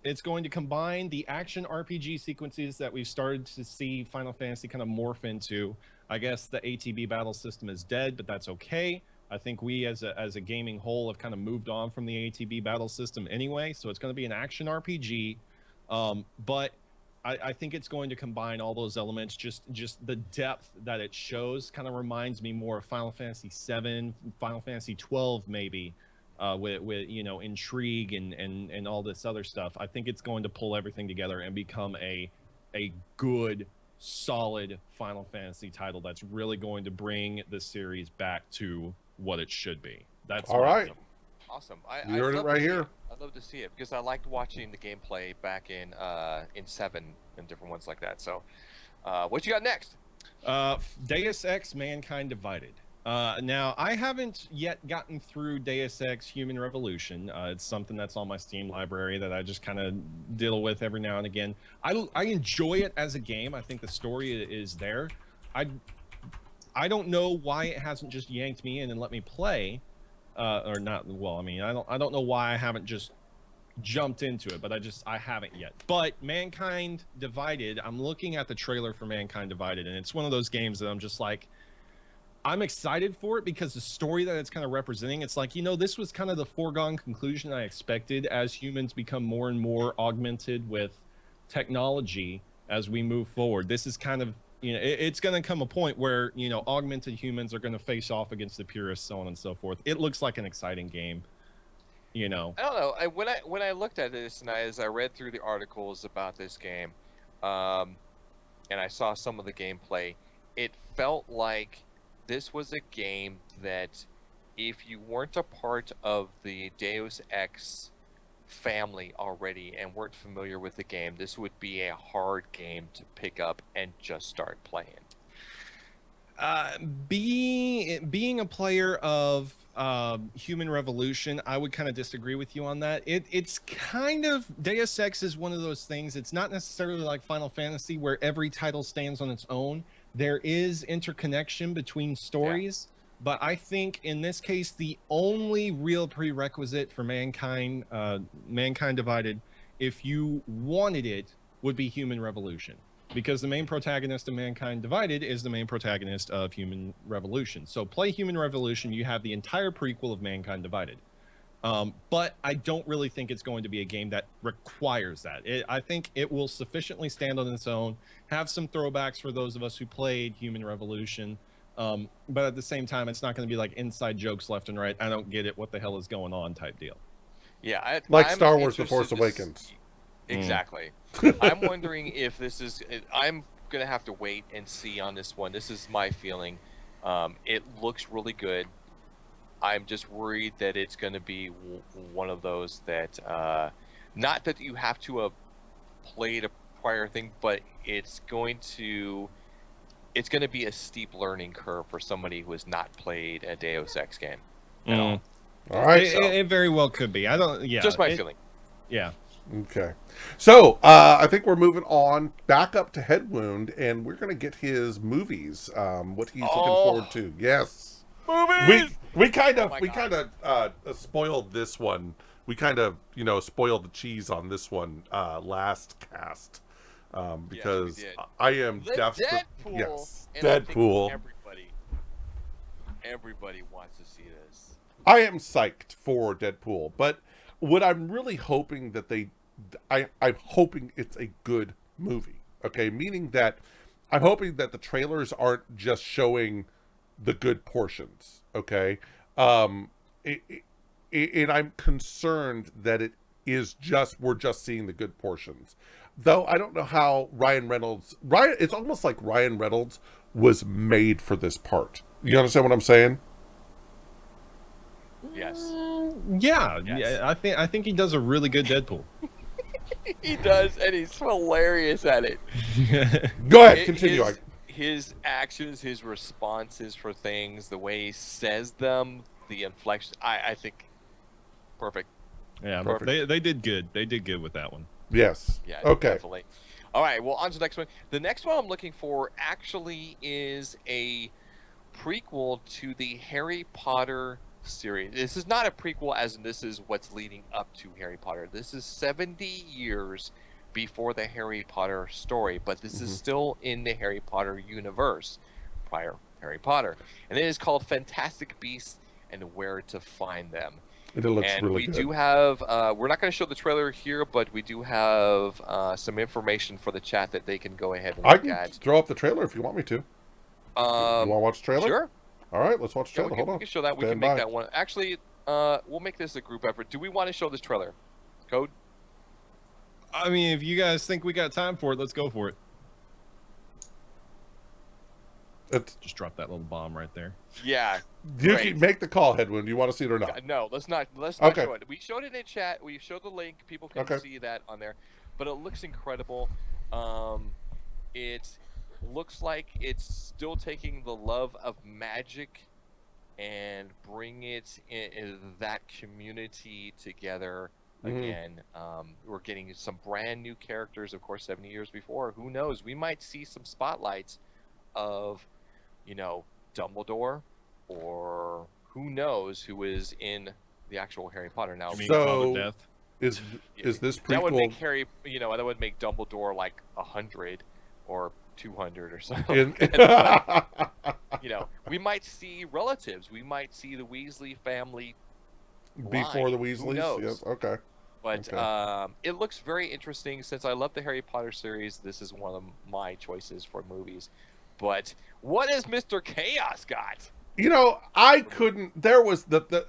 D: it's going to combine the action RPG sequences that we've started to see Final Fantasy kind of morph into. I guess the ATB battle system is dead, but that's okay. I think we as a gaming whole have kind of moved on from the ATB battle system anyway, so it's going to be an action RPG. But I think it's going to combine all those elements. Just the depth that it shows kind of reminds me more of Final Fantasy VII, Final Fantasy 12 maybe, with intrigue and all this other stuff. I think it's going to pull everything together and become a good, solid Final Fantasy title that's really going to bring the series back to what it should be. That's
A: All right.
B: awesome.
A: You heard it right here.
B: I'd love to see it because I liked watching the gameplay back in 7 and different ones like that. So, what you got next?
D: Deus Ex: Mankind Divided. Now, I haven't yet gotten through Deus Ex: Human Revolution. It's something that's on my Steam library that I just kind of deal with every now and again. I enjoy it as a game. I think the story is there. I don't know why it hasn't just yanked me in and let me play, or not. Well, I mean, I don't know why I haven't just jumped into it, but I haven't yet. But Mankind Divided, I'm looking at the trailer for Mankind Divided, and it's one of those games that I'm just like, I'm excited for it because the story that it's kind of representing, it's like, this was kind of the foregone conclusion I expected as humans become more and more augmented with technology as we move forward. This is kind of, it's going to come a point where, augmented humans are going to face off against the purists, so on and so forth. It looks like an exciting game,
B: I don't know. When I looked at this and as I read through the articles about this game, and I saw some of the gameplay, it felt like this was a game that if you weren't a part of the Deus Ex family already and weren't familiar with the game, this would be a hard game to pick up and just start playing.
D: Being a player of Human Revolution, I would kind of disagree with you on that. It's kind of, Deus Ex is one of those things. It's not necessarily like Final Fantasy where every title stands on its own. There is interconnection between stories, but I think in this case the only real prerequisite for Mankind Divided, if you wanted it, would be Human Revolution. Because the main protagonist of Mankind Divided is the main protagonist of Human Revolution. So play Human Revolution, you have the entire prequel of Mankind Divided. But I don't really think it's going to be a game that requires that. I think it will sufficiently stand on its own, have some throwbacks for those of us who played Human Revolution. But at the same time, it's not going to be like inside jokes left and right. I don't get it. What the hell is going on type deal.
B: Yeah,
A: Like
B: I'm
A: Star Wars: The
B: interested
A: Force
B: to
A: Awakens.
B: Exactly. I'm wondering if this is. I'm gonna have to wait and see on this one. This is my feeling. It looks really good. I'm just worried that it's going to be one of those that, not that you have to have played a prior thing, but it's going to be a steep learning curve for somebody who has not played a Deus Ex game at all.
A: All right.
D: It very well could be. I don't. Yeah.
B: Just my feeling.
D: Yeah.
A: Okay. So, I think we're moving on back up to Headwound, and we're going to get his movies, what he's looking forward to. Yes.
B: Movies!
A: We kind of,
B: Oh my God.
A: spoiled this one. We kind of, spoiled the cheese on this one, last cast. Because
B: Yes, we did.
A: I am
B: The
A: desperate.
B: Deadpool.
A: Yes.
B: And I think
A: Deadpool.
B: Everybody wants to see this.
A: I am psyched for Deadpool, but what I'm really hoping that I'm hoping it's a good movie. Okay, meaning that I'm hoping that the trailers aren't just showing the good portions. Okay, and I'm concerned that we're just seeing the good portions. Though I don't know how it's almost like Ryan Reynolds was made for this part. You understand what I'm saying?
B: Yes.
D: Yeah.
B: Yes.
D: Yeah. I think he does a really good Deadpool.
B: He does, and he's hilarious at it.
A: Go ahead, continue.
B: His actions, his responses for things, the way he says them, the inflection. I think perfect.
D: Yeah.
A: Perfect.
D: They did good. They did good with that one.
A: Yes.
B: Yeah.
A: Okay.
B: Definitely. All right. Well, on to the next one. The next one I'm looking for actually is a prequel to the Harry Potter series. This is not a prequel, as in this is what's leading up to Harry Potter. This is 70 years before the Harry Potter story, but this is still in the Harry Potter universe, prior Harry Potter, and it is called Fantastic Beasts and Where to Find Them.
A: It looks
B: And
A: really
B: we
A: good.
B: do have, we're not going to show the trailer here, but we do have some information for the chat that they can go ahead and
A: I
B: look
A: can
B: at.
A: throw up the trailer if you want me to. You want to watch the trailer?
B: Sure.
A: All right, let's watch the
B: Yeah,
A: trailer.
B: we
A: Hold
B: can,
A: on.
B: we can show that. We
A: Stand
B: can make
A: by.
B: that one. Actually, we'll make this a group effort. Do we want to show this trailer? Code?
D: I mean, if you guys think we got time for it, let's go for it.
A: It's,
D: Just drop that little bomb right there.
B: Yeah.
A: you
B: Great.
A: can make the call, Headwind. Do you want to see it or not?
B: No, let's not
A: Okay.
B: show it. We showed it in chat. We showed the link. People can
A: Okay.
B: see that on there. But it looks incredible. It looks like it's still taking the love of magic and bring it in that community together again. We're getting some brand new characters, of course, 70 years before. Who knows? We might see some spotlights of, Dumbledore, or who knows who is in the actual Harry Potter. Now,
D: I mean,
A: So-
D: Call of Death.
A: Is this
B: that would make
A: prequel
B: Harry, that would make Dumbledore like 100 or 200 or something.
A: in
B: We might see relatives. We might see the Weasley family,
A: before the
B: Who
A: Weasleys?
B: knows?
A: Yes. Okay.
B: but
A: Okay.
B: it looks very interesting. Since I love the Harry Potter series, this is one of my choices for movies. But what has Mr. Chaos got?
A: I couldn't. There was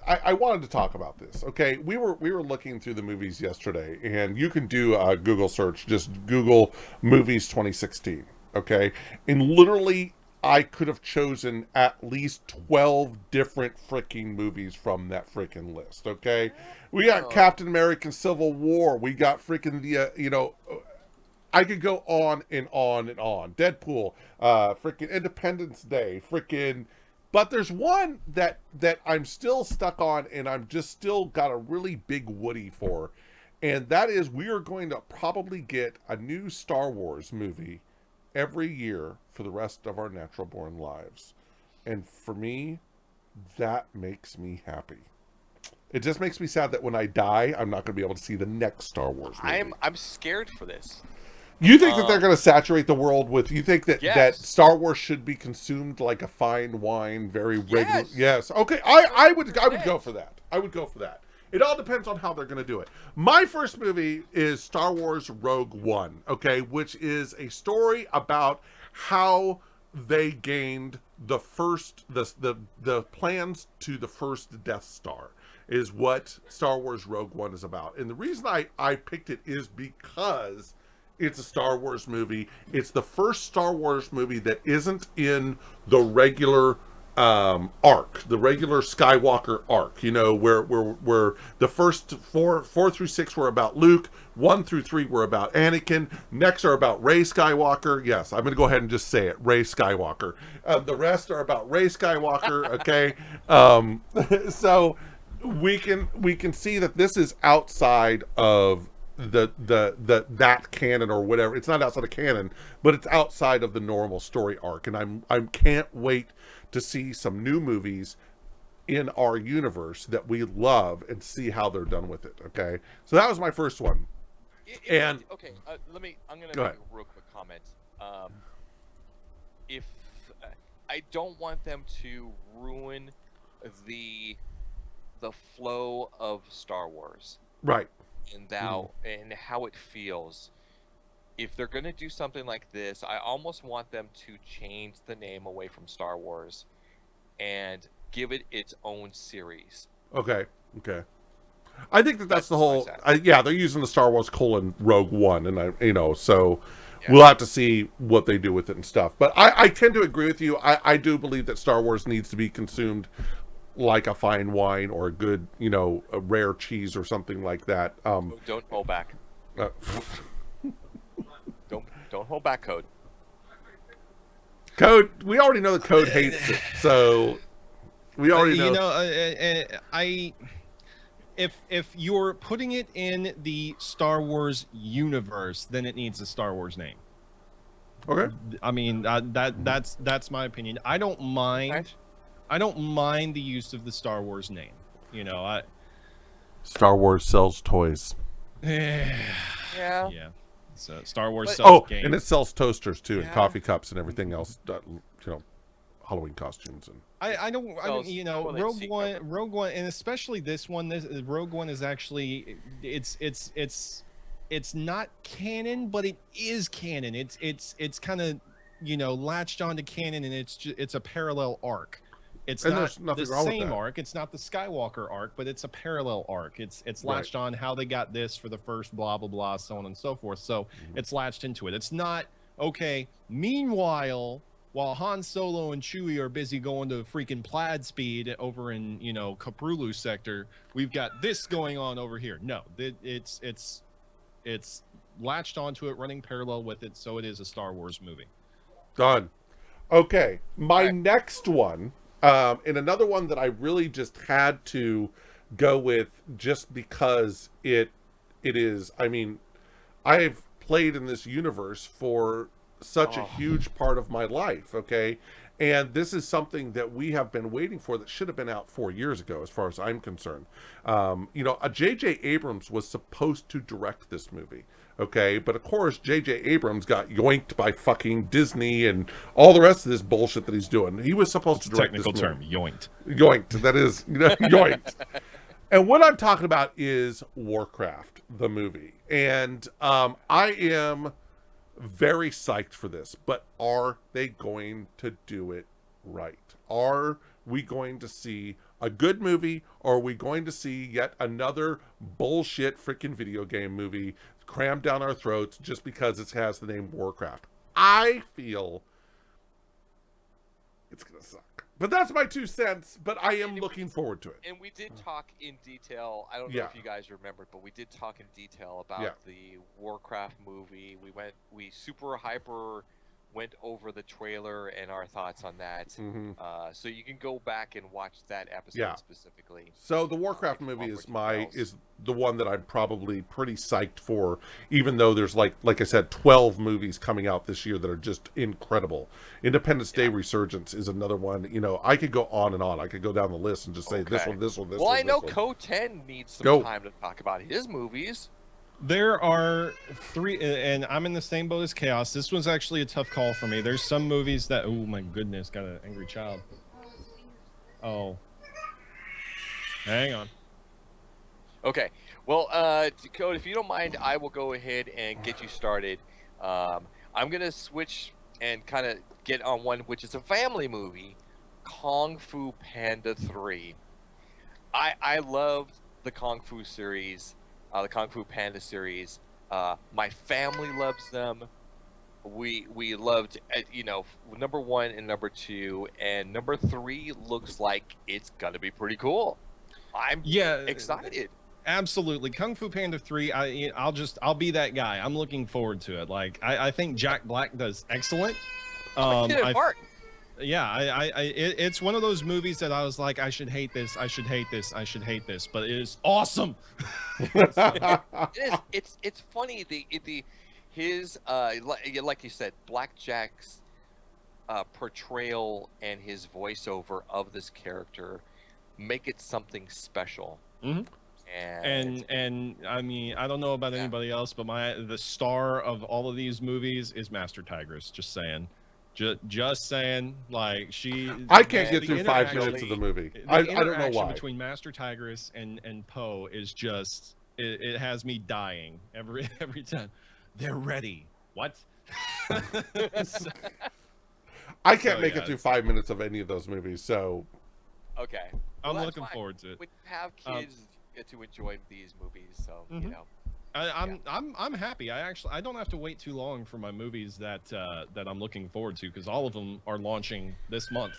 A: I wanted to talk about this. Okay, we were looking through the movies yesterday, and you can do a Google search. Just Google movies 2016. Okay, and literally, I could have chosen at least 12 different freaking movies from that freaking list. Okay, we got Captain America: Civil War. We got freaking I could go on and on and on. Deadpool, freaking Independence Day, freaking But there's one that I'm still stuck on, and I'm just still got a really big Woody for, and that is we are going to probably get a new Star Wars movie every year for the rest of our natural born lives. And for me, that makes me happy. It just makes me sad that when I die, I'm not going to be able to see the next Star Wars movie.
B: I'm scared for this.
A: You think that they're going to saturate the world with? You think that that
B: Yes.
A: Star Wars should be consumed like a fine wine, very regular?
B: Yes.
A: Yes. Okay. I would go for that. I would go for that. It all depends on how they're going to do it. My first movie is Star Wars Rogue One. Okay, which is a story about how they gained the first the plans to the first Death Star is what Star Wars Rogue One is about. And the reason I picked it is because it's a Star Wars movie. It's the first Star Wars movie that isn't in the regular arc, the regular Skywalker arc, you know, where the first four through 6 were about Luke, 1 through 3 were about Anakin, next are about Rey Skywalker. Yes, I'm gonna go ahead and just say it, Rey Skywalker. The rest are about Rey Skywalker. Okay. So we can see that this is outside of that canon or whatever. It's not outside of canon, but it's outside of the normal story arc, and I can't wait to see some new movies in our universe that we love and see how they're done with it. Okay, so that was my first one. And
B: okay, I'm gonna
A: Go
B: make
A: ahead.
B: a real quick comment. If I don't want them to ruin the flow of Star Wars
A: Right.
B: and how it feels. If they're gonna do something like this, I almost want them to change the name away from Star Wars and give it its own series.
A: Okay. I think that's the
B: my
A: whole.
B: sense.
A: Yeah, they're using the Star Wars : Rogue One, and so
B: Yeah.
A: we'll have to see what they do with it and stuff. But I tend to agree with you. I do believe that Star Wars needs to be consumed like a fine wine or a good, a rare cheese or something like that.
B: Don't hold back.
A: Uh,
B: Don't hold back, Code.
A: Code. We already know the Code hates it, so we already know.
D: You know, if you're putting it in the Star Wars universe, then it needs a Star Wars name.
A: Okay.
D: I mean, that's my opinion. I don't mind.
B: Okay.
D: I don't mind the use of the Star Wars name. You know,
A: Star Wars sells toys.
B: Yeah.
D: yeah. So Star Wars
B: But-
D: sells games.
A: And it sells toasters too, and
B: Yeah.
A: coffee cups and everything else. Halloween costumes and.
D: I don't,
B: Sells toilet
D: Rogue
B: seat
D: One,
B: cover.
D: Rogue One, and especially this one. Rogue One is actually, it's not canon, but it is canon. It's kind of, latched onto canon, and it's a parallel arc. It's
A: And
D: not
A: there's nothing
D: the
A: wrong with
D: same
A: that.
D: arc. It's not the Skywalker arc, but it's a parallel arc. It's
A: Right.
D: latched on how they got this for the first blah blah blah, so on and so forth. So it's latched into it. It's not okay. Meanwhile, while Han Solo and Chewie are busy going to freaking Plaid Speed over in Kaprulu sector, we've got this going on over here. No, it's latched onto it, running parallel with it, so it is a Star Wars movie.
A: Done. Okay, my
B: Alright.
A: next one, and another one that I really just had to go with just because it is. I mean, I've played in this universe for such a huge part of my life. Okay, and this is something that we have been waiting for that should have been out 4 years ago, as far as I'm concerned. A J.J. Abrams was supposed to direct this movie. Okay, but of course J.J. Abrams got yoinked by fucking Disney and all the rest of this bullshit that he's doing. He was supposed to direct
D: Technical
A: this
D: term,
A: movie.
D: yoinked.
A: Yoinked. That is, yoinked. And what I'm talking about is Warcraft, the movie. And I am very psyched for this, but are they going to do it right? Are we going to see a good movie, or are we going to see yet another bullshit freaking video game movie crammed down our throats just because it has the name Warcraft? I feel it's gonna suck, but that's my 2 cents. But I am looking forward to it.
B: And we did talk in detail. I don't know
A: Yeah.
B: if you guys remembered, but we did talk in detail about
A: Yeah.
B: the Warcraft movie. We super hyper went over the trailer and our thoughts on that.
A: Hmm.
B: So you can go back and watch that episode
A: Yeah.
B: specifically.
A: So the Warcraft
B: If you
A: movie
B: want
A: is
B: more details.
A: is the one that I'm probably pretty psyched for, even though there's like I said, 12 movies coming out this year that are just incredible. Independence Day Resurgence is another one. You know, I could go on and on. I could go down the list and just say this
B: Okay.
A: one, this one, this
B: Well,
A: one.
B: I know
A: this one.
B: Co-10 needs some
A: Go.
B: time to talk about his movies.
D: There are 3, and I'm in the same boat as Chaos. This was actually a tough call for me. There's some movies that, oh my goodness, got an angry child. Oh. Hang on.
B: Okay. Well, Code, if you don't mind, I will go ahead and get you started. I'm gonna switch and kind of get on one which is a family movie, Kung Fu Panda 3. I loved the Kung Fu series, the Kung Fu Panda series. My family loves them. We loved, number 1 and number 2, and number 3 looks like it's gonna be pretty cool. I'm excited.
D: Absolutely. Kung Fu Panda 3, I'll be that guy. I'm looking forward to it. Like, I think Jack Black does excellent.
B: I'm a kid at heart.
D: Yeah, it's one of those movies that I was like, I should hate this, I should hate this, I should hate this, but it is awesome.
B: It is. It's funny. His like you said, Black Jack's portrayal and his voiceover of this character make it something special.
D: Mm-hmm.
B: And
D: I mean, I don't know about anybody else, but the star of all of these movies is Master Tigress. Just saying. Just saying, like
A: I can't get
D: the
A: through 5
D: interaction-
A: minutes of the movie.
D: The
A: I don't know
D: interaction
A: why.
D: between Master Tigress and Poe is just it has me dying every time. They're ready. What?
A: I can't
D: So,
A: make
D: yeah,
A: it through 5 minutes of any of those movies. So
B: okay,
D: I'm
B: that's
D: looking
B: fine.
D: forward to it.
B: We have kids get to enjoy these movies, so
D: Mhm. I'm happy. I don't have to wait too long for my movies that I'm looking forward to, because all of them are launching this month.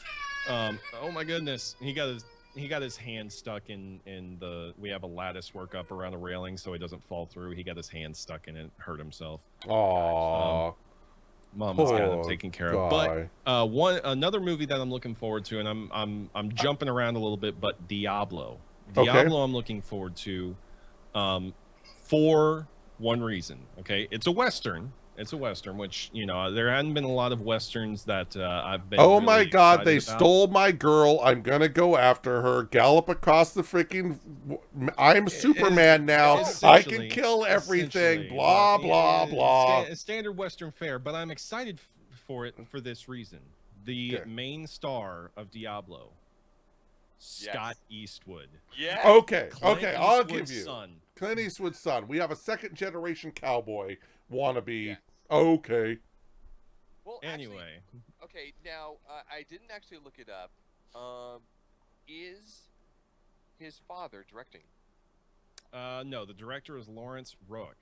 D: Oh my goodness, he got his hand stuck in the, we have a lattice work up around the railing so he doesn't fall through. He got his hand stuck in it, hurt himself.
A: Aw.
D: Mama's got him
A: Poor
D: taken care of.
A: guy.
D: But another movie that I'm looking forward to, and I'm jumping around a little bit, but Diablo.
A: Okay.
D: Diablo I'm looking forward to for one reason. Okay, it's a Western. It's a Western, which, there hadn't been a lot of Westerns that I've been.
A: Oh
D: really
A: my God, they
D: excited about.
A: stole my girl. I'm going to go after her. Gallop across the freaking. I'm Superman now. I can
D: Essentially-
A: kill everything.
D: essentially,
A: Blah, blah, blah.
D: Standard Western fare, but I'm excited for it for this reason. The
A: Okay.
D: main star of Diablo, Scott Eastwood.
B: yeah.
A: Okay,
D: Clint
A: okay, I'll give
D: Eastwood's
A: you.
D: son.
A: Clint Eastwood's son. We have a second generation cowboy wannabe.
B: Yeah.
A: Okay.
B: Well,
D: Anyway,
B: okay. Now I didn't actually look it up. Is his father directing?
D: no, the director is Lawrence Rook.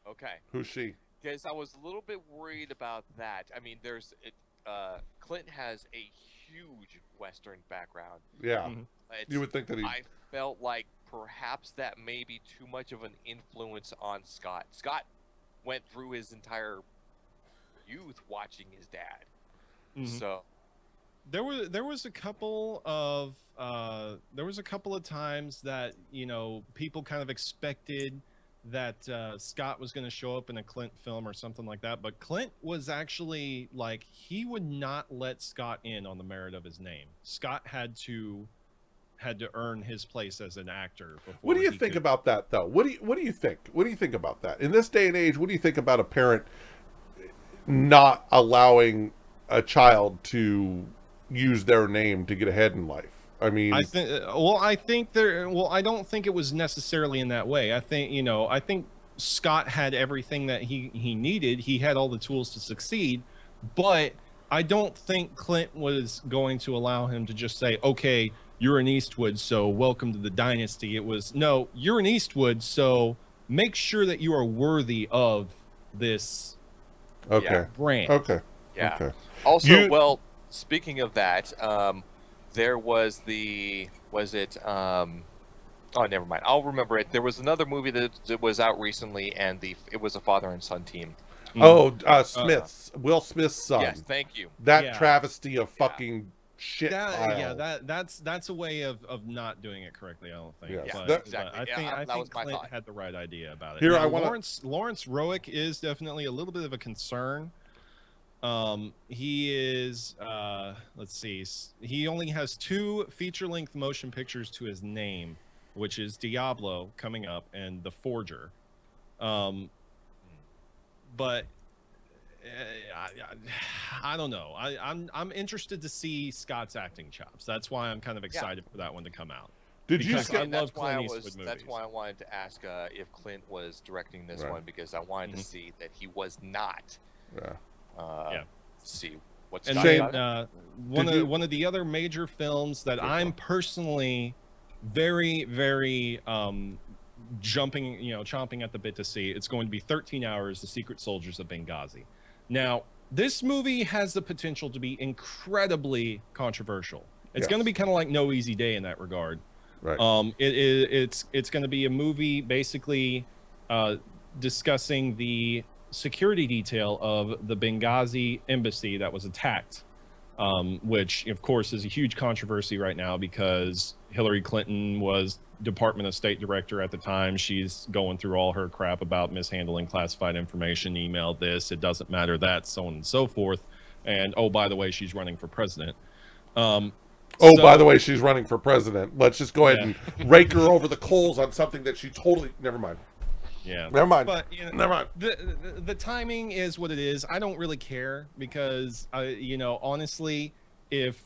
B: Okay.
A: Who's she?
B: Because I was a little bit worried about that. I mean, Clint has a huge Western background.
A: Yeah.
D: Mhm.
B: It's-
A: You would think that he.
B: I felt like perhaps that may be too much of an influence on Scott. Scott went through his entire youth watching his dad.
D: Mhm.
B: So
D: There was a couple of times that people kind of expected that Scott was going to show up in a Clint film or something like that, but Clint was actually like, he would not let Scott in on the merit of his name. Scott had to earn his place as an actor before.
A: What do you
D: he
A: think
D: could-
A: about that, though? What do you think? What do you think about that in this day and age? What do you think about a parent not allowing a child to use their name to get ahead in life? I mean,
D: I don't think it was necessarily in that way. I think Scott had everything that he needed. He had all the tools to succeed, but I don't think Clint was going to allow him to just say, okay, you're an Eastwood, so welcome to the dynasty. It was, no, you're an Eastwood, so make sure that you are worthy of this
A: okay,
D: brand.
A: okay,
B: yeah.
A: okay.
B: Also,
A: You-
B: well, speaking of that, there was oh, never mind. I'll remember it. There was another movie that was out recently, and it was a father and son team.
A: Oh, Will Smith's son.
B: Yes, thank you.
A: That
D: Yeah.
A: travesty of fucking shit pile.
D: That's a way of not doing it correctly. I don't think.
A: Yes.
D: But,
A: That-
B: exactly.
D: I
B: Yeah,
D: think
B: that was my
D: Clint
B: thought.
D: had the right idea about it.
A: Here,
D: Now,
A: I wanna-
D: Lawrence Roick is definitely a little bit of a concern. He is let's see, he only has 2 feature-length motion pictures to his name, which is Diablo coming up and The Forger. But I don't know. I'm interested to see Scott's acting chops. That's why I'm kind of excited for that one to come out.
A: Did you
D: Because
A: skip?
D: I love
B: That's why
D: Clint Eastwood movies.
B: That's why I wanted to ask if Clint was directing this
A: Right.
B: one, because I wanted to see that he was not.
A: Yeah.
B: Yeah. See what's
D: And
B: Scott
A: Shane,
B: got?
A: Did you-
D: one of the other major films that I'm personally very chomping at the bit to see. It's going to be 13 Hours, The Secret Soldiers of Benghazi. Now, this movie has the potential to be incredibly controversial. It's
A: Yes.
D: going to be kind of like No Easy Day in that regard.
A: Right.
D: It's going to be a movie basically discussing the security detail of the Benghazi embassy that was attacked, which of course is a huge controversy right now because Hillary Clinton was Department of State director at the time. She's going through all her crap about mishandling classified information, email this, it doesn't matter that, so on and so forth. And oh, by the way, she's running for president.
A: Oh,
D: So-
A: by the way, she's running for president. Let's just go ahead and rake her over the coals on something that she totally. Never mind.
D: Yeah.
A: Never mind.
D: But you know,
A: Never mind.
D: the timing is what it is. I don't really care because honestly, if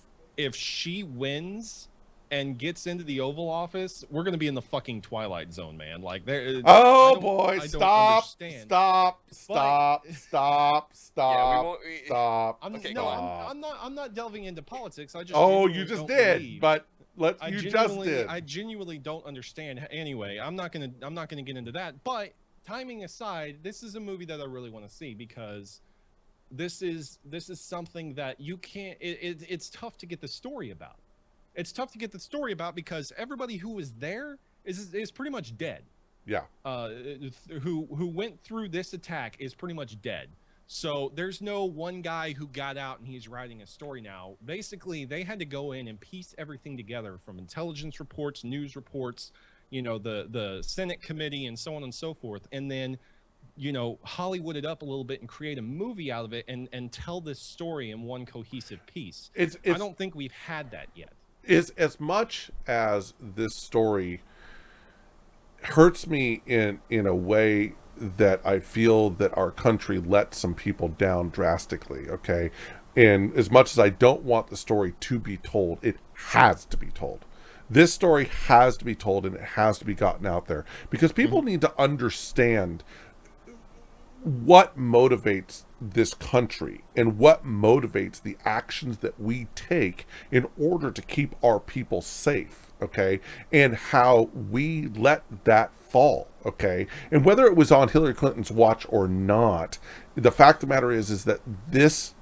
D: she wins and gets into the Oval Office, we're gonna be in the fucking Twilight Zone, man. Like there.
A: Oh
D: I don't-
A: boy!
D: I don't
A: Stop!
D: understand.
A: Stop! Stop!
B: Yeah,
A: Stop!
B: we won't.
A: Stop!
B: Okay,
D: no,
B: go on.
D: I'm not delving into politics. I just.
A: Oh,
D: genuinely
A: you just
D: don't
A: did,
D: believe-
A: but
D: I
A: you just
D: genuinely-
A: did.
D: I genuinely don't understand. Anyway, I'm not gonna get into that. But timing aside, this is a movie that I really want to see because this is something that you can't. It's tough to get the story about. It's tough to get the story about because everybody who was there is pretty much dead.
A: Yeah.
D: Who went through this attack is pretty much dead. So there's no one guy who got out and he's writing a story now. Basically, they had to go in and piece everything together from intelligence reports, news reports, the Senate committee and so on and so forth. And then, Hollywood it up a little bit and create a movie out of it and tell this story in one cohesive piece.
A: It's
D: I don't think we've had that yet.
A: is as much as this story hurts me in a way that I feel that our country let some people down drastically, okay? And as much as I don't want the story to be told, it has to be told. This story has to be told and it has to be gotten out there because people need to understand what motivates this country and what motivates the actions that we take in order to keep our people safe, okay? And how we let that fall, okay? And whether it was on Hillary Clinton's watch or not, the fact of the matter is that this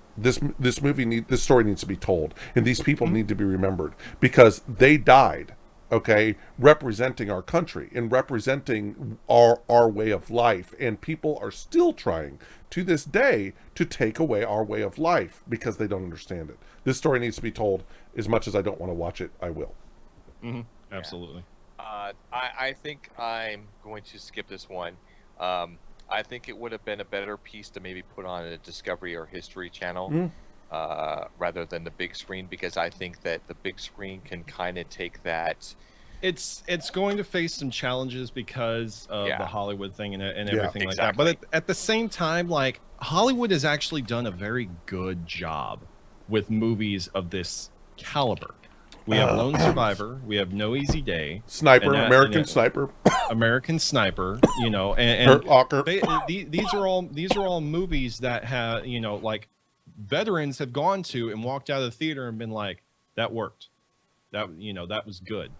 A: story needs to be told, and these people need to be remembered because they died, okay, representing our country and representing our way of life, and people are still trying to this day to take away our way of life because they don't understand it. This story needs to be told. As much as I don't want to watch it, I will.
D: Absolutely.
B: I think I'm going to skip this one. I think it would have been a better piece to maybe put on a Discovery or History Channel rather than the big screen, because I think that the big screen can kind of take that.
D: It's going to face some challenges because of
B: Yeah.
D: the Hollywood thing and everything
B: exactly.
D: like that. But at the same time, like Hollywood has actually done a very good job with movies of this caliber. We have Lone Survivor, we have No Easy Day,
A: Sniper,
D: And that-
A: American
D: and it-
A: Sniper,
D: American Sniper, and
A: Hurt Locker.
D: these are all movies that have like veterans have gone to and walked out of the theater and been like, that worked, that was good.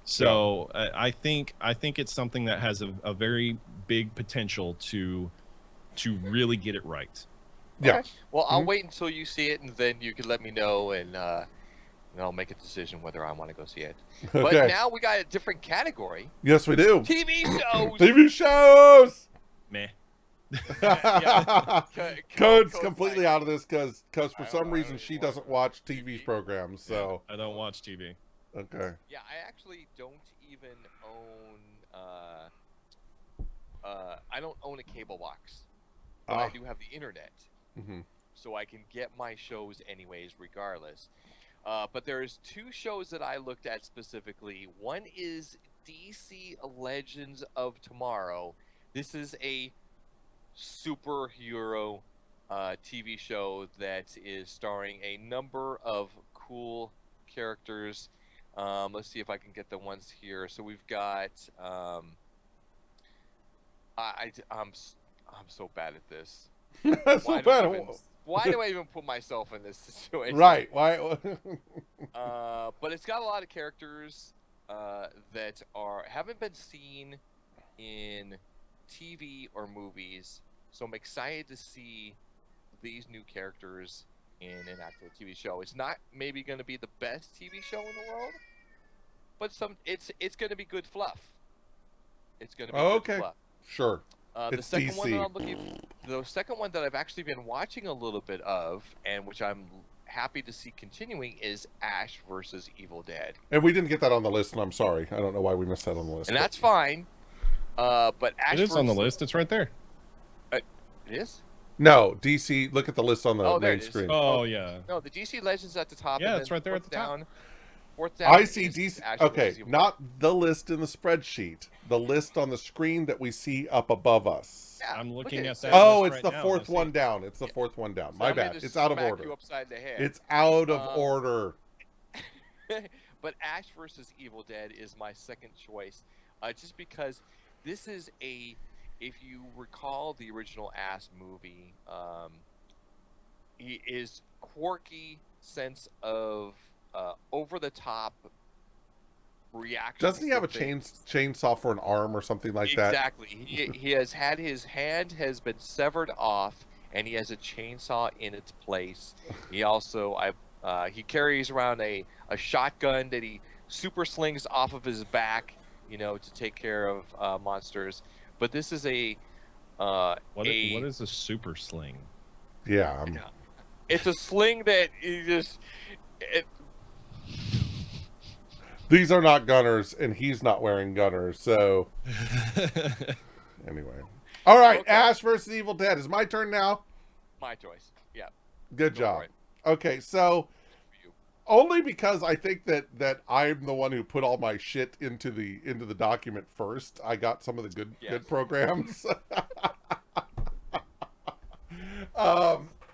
D: So I think it's something that has a very big potential to really get it right.
A: Yeah.
B: Okay. Well, I'll wait until you see it, and then you can let me know, and I'll make a decision whether I want to go see it. But
A: Okay.
B: now we got a different category:
A: Yes, we do.
B: TV shows.
A: TV shows.
D: Meh.
A: Code's completely
B: like,
A: out of this because for
B: I
A: some
B: don't
A: reason she
B: watch
A: doesn't watch TV
B: TV.
A: programs. So
D: I don't watch TV.
A: okay.
B: Yeah, I actually don't even own. I don't own a cable box, but I
A: Ah.
B: do have the internet,
A: Hmm.
B: so I can get my shows anyways, regardless. But there's two shows that I looked at specifically. One is DC Legends of Tomorrow. This is a superhero TV show that is starring a number of cool characters. Let's see if I can get the ones here. So we've got. I'm so bad at this.
A: So bad.
B: Why do I even put myself in this situation?
A: Right. Why?
B: But it's got a lot of characters that haven't been seen in TV or movies. So I'm excited to see these new characters in an actual TV show. It's not maybe going to be the best TV show in the world, but it's going to be good fluff. It's going to be
A: Okay.
B: good fluff.
A: Sure.
B: The
A: It's
B: second one that
A: DC.
B: I'm the second one that I've actually been watching a little bit of, and which I'm happy to see continuing, is Ash versus Evil Dead,
A: And we didn't get that on the list, and I'm sorry. I don't know why we missed that on the list.
B: and
A: but-
B: that's fine. But Ash
D: It is on the
B: versus-
D: list. It's right there.
B: It is.
A: No, DC. Look at the list on the
B: Oh, there
A: main
B: it is.
A: screen.
D: Oh yeah.
B: No, the DC Legends at the top.
D: Yeah,
B: and
D: it's
B: then
D: right there at
B: fourth
D: the top.
B: down, fourth down.
A: I see
B: is
A: DC.
B: Ash
A: Okay,
B: versus Evil
A: not the list in the spreadsheet. The list on the screen that we see up above us.
B: Dead. Yeah,
D: I'm
B: look
D: looking
B: it.
D: at that.
A: Oh,
D: list
A: it's
D: right
A: the
D: now,
A: fourth
D: I see.
A: one down. It's the
B: Yeah.
A: fourth one down.
B: So
A: My
B: I'm gonna
A: bad.
B: just
A: It's out of
B: smack
A: order.
B: You upside the head.
A: It's out of
B: Um,
A: order.
B: But Ash versus Evil Dead is my second choice, just because this is if you recall the original Ash movie, he is quirky sense of over the top reactions.
A: Doesn't he have a
B: to things.
A: chainsaw for an arm or something like that?
B: Exactly. He has had his hand has been severed off, and he has a chainsaw in its place. He also he carries around a shotgun that he super slings off of his back, to take care of monsters. But this is
D: What is a super sling?
A: Yeah.
B: it's a sling that you just
A: These are not gunners, and he's not wearing gunners. So anyway, all right.
B: Okay.
A: Ash versus Evil Dead is my turn now.
B: my choice. Yeah.
A: Good
B: Go
A: job.
B: for it.
A: Okay, so
B: You.
A: only because I think that I'm the one who put all my shit into the document first. I got some of the good
B: Yes.
A: programs.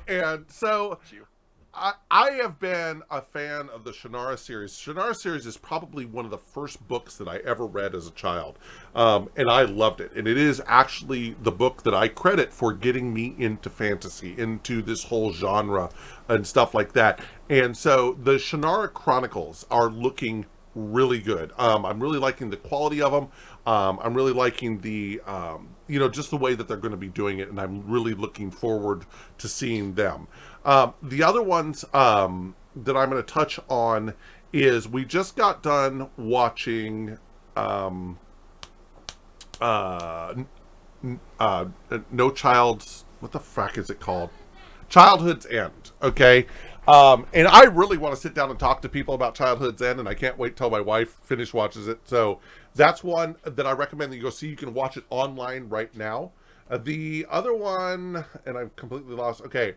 A: And so
B: You.
A: I have been a fan of the Shannara series. Shannara series is probably one of the first books that I ever read as a child, and I loved it. And it is actually the book that I credit for getting me into fantasy, into this whole genre and stuff like that. And so the Shannara Chronicles are looking really good. I'm really liking the quality of them. I'm really liking the just the way that they're going to be doing it, and I'm really looking forward to seeing them. The other ones that I'm going to touch on is we just got done watching No Child's, what the fuck is it called? Childhood's End. Okay. And I really want to sit down and talk to people about Childhood's End, and I can't wait till my wife watches it. So that's one that I recommend that you go see. You can watch it online right now. The other one, and I've completely lost. Okay.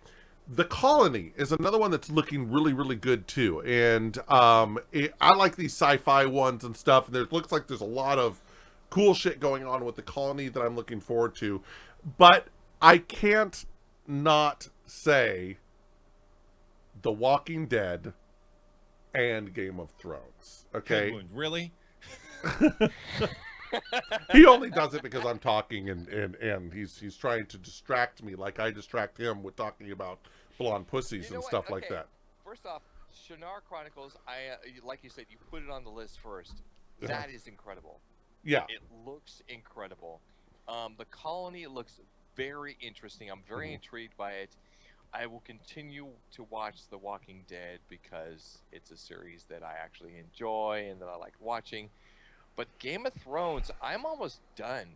A: The Colony is another one that's looking really, really good too. And I like these sci-fi ones and stuff. And looks like there's a lot of cool shit going on with The Colony that I'm looking forward to. But I can't not say The Walking Dead and Game of Thrones. Okay.
D: Good one. Really?
A: He only does it because I'm talking and he's trying to distract me like I distract him with talking about blonde pussies
B: You know
A: and
B: what?
A: stuff like
B: Okay.
A: that.
B: First off, Shannara Chronicles, like you said, you put it on the list first.
A: Uh-huh.
B: That is incredible.
A: Yeah.
B: It looks incredible. The Colony looks very interesting. I'm very intrigued by it. I will continue to watch The Walking Dead because it's a series that I actually enjoy and that I like watching. But Game of Thrones, I'm almost done.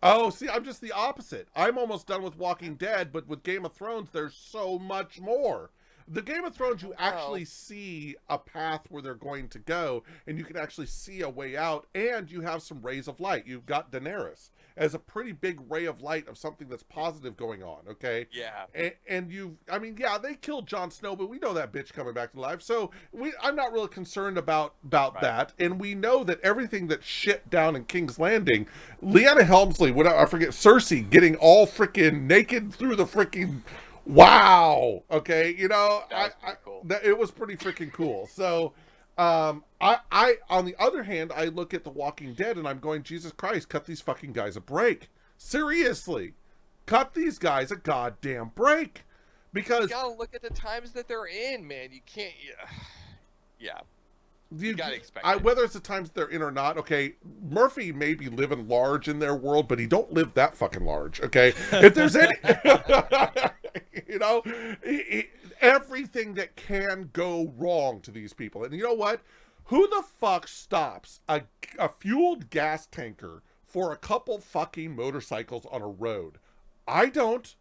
A: Oh, see, I'm just the opposite. I'm almost done with Walking Dead, but with Game of Thrones, there's so much more. The Game of Thrones, you actually see a path where they're going to go, and you can actually see a way out, and you have some rays of light. You've got Daenerys as a pretty big ray of light of something that's positive going on, okay?
B: Yeah.
A: And I mean, yeah, they killed Jon Snow, but we know that bitch coming back to life, so I'm not really concerned about that, and we know that everything that shit down in King's Landing, Lyanna Helmsley, I forget, Cersei getting all freaking naked through the freaking... Wow. Okay. You know,
B: Cool.
A: It was pretty freaking cool. So, I, on the other hand, I look at The Walking Dead and I'm going, Jesus Christ, cut these fucking guys a break. Seriously, cut these guys a goddamn break, because
B: You gotta look at the times that they're in, man. You can't. Yeah. You gotta expect it.
A: whether it's the times they're in or not. Okay, Murphy may be living large in their world, but he don't live that fucking large. Okay, if there's any, you know, everything that can go wrong to these people, and you know what? Who the fuck stops a fueled gas tanker for a couple fucking motorcycles on a road? I don't.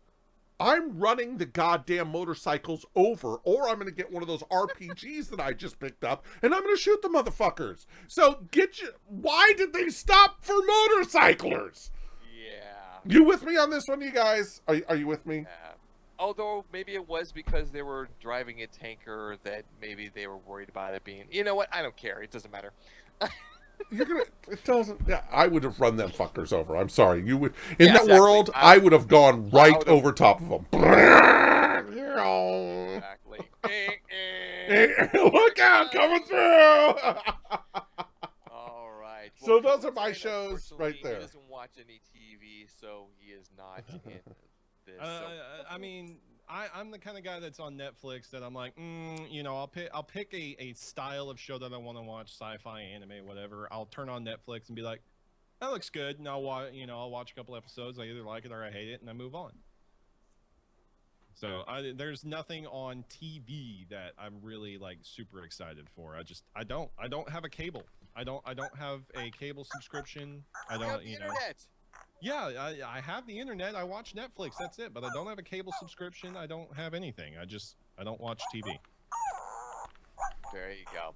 A: I'm running the goddamn motorcycles over, or I'm going to get one of those RPGs that I just picked up, and I'm going to shoot the motherfuckers. So why did they stop for motorcyclers?
B: Yeah.
A: You with me on this one, you guys? Are you with me?
B: Although maybe it was because they were driving a tanker that maybe they were worried about it being. You know what? I don't care. It doesn't matter.
A: It doesn't. Yeah, I would have run them fuckers over. I'm sorry. You would in
B: Yeah,
A: that
B: exactly.
A: world. I would have gone right
B: would've-
A: over top of them.
B: Exactly.
A: Look out, coming through.
B: All right.
A: So those are my
B: Colin,
A: shows right
B: unfortunately,
A: there.
B: He doesn't watch any TV, so he is not in this.
D: I mean, I'm the kind of guy that's on Netflix that I'm like, you know, I'll pick a style of show that I want to watch, sci-fi, anime, whatever. I'll turn on Netflix and be like, that looks good, and I'll watch a couple episodes. I either like it or I hate it, and I move on. So there's nothing on TV that I'm really like super excited for. I don't have a cable. I don't have a cable subscription. I
B: You have
D: don't,
B: the
D: you know.
B: internet.
D: Yeah, I have the internet. I watch Netflix. That's it. But I don't have a cable subscription. I don't have anything. I don't watch TV.
B: There you go.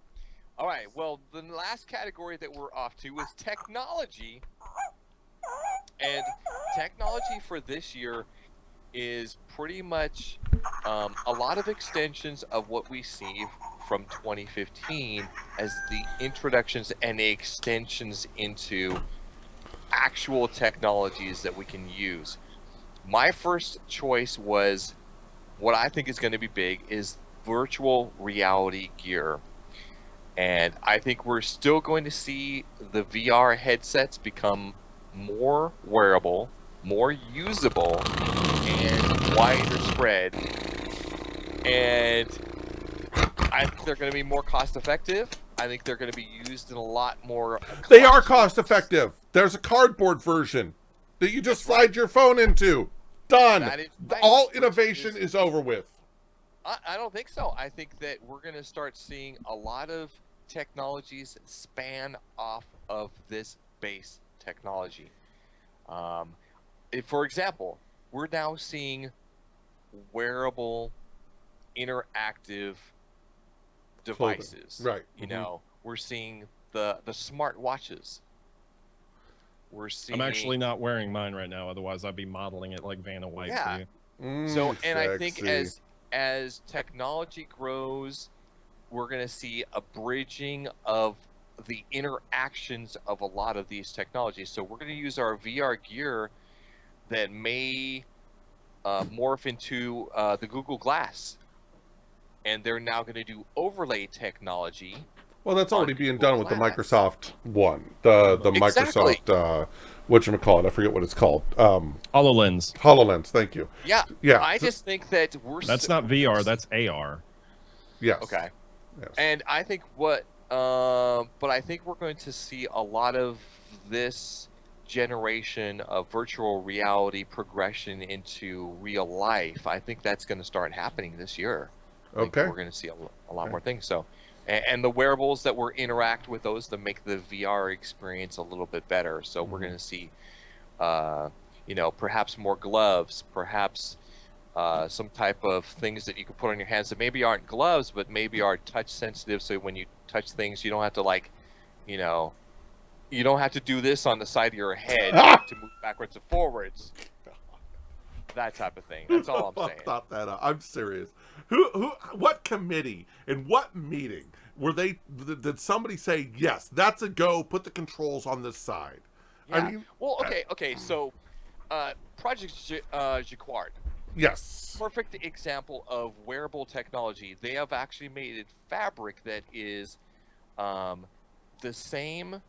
B: All right. Well, the last category that we're off to is technology. And technology for this year is pretty much a lot of extensions of what we see from 2015 as the introductions and the extensions into actual technologies that we can use. My first choice was what I think is going to be big is virtual reality gear. And I think we're still going to see the VR headsets become more wearable, more usable, and wider spread. And I think they're going to be more cost effective. I think they're going to be used in a lot more.
A: They are cost effective. There's a cardboard version that you just slide your phone into. Done.
B: That is right.
A: All innovation is over with.
B: I don't think so. I think that we're going to start seeing a lot of technologies span off of this base technology. For example, we're now seeing wearable, interactive devices.
A: Right.
B: You know, we're seeing the smart watches. We're seeing.
D: I'm actually not wearing mine right now. Otherwise, I'd be modeling it like Vanna White
B: Yeah.
D: for you.
B: So, and I think
A: Sexy.
B: as technology grows, we're going to see a bridging of the interactions of a lot of these technologies. So we're going to use our VR gear that may morph into the Google Glass. And they're now going to do overlay technology.
A: Well, that's already
B: on
A: being
B: Google
A: done with the
B: Glass.
A: Microsoft one. The
B: Exactly.
A: Microsoft, whatchamacallit, I forget what it's called.
D: HoloLens.
A: HoloLens, thank you.
B: Yeah.
A: Yeah.
B: I just think that
D: That's not VR. That's AR.
A: Yes.
B: Okay.
A: Yes.
B: And I think but I think we're going to see a lot of this generation of virtual reality progression into real life. I think that's going to start happening this year. I think
A: Okay.
B: we're going to see a lot more things. So, and the wearables that will interact with those to make the VR experience a little bit better. So we're going to see you know, perhaps more gloves, perhaps some type of things that you can put on your hands that maybe aren't gloves, but maybe are touch sensitive. So when you touch things, you don't have to like, you know, you don't have to do this on the side of your head to move backwards and forwards. That type of thing. That's all I'm saying.
A: Thought that up. I'm serious. What committee and what meeting were they? Did somebody say yes? That's a go. Put the controls on this side.
B: Yeah.
A: I mean,
B: Well, okay. So, Project Jacquard.
A: yes.
B: Perfect example of wearable technology. They have actually made it fabric that is the same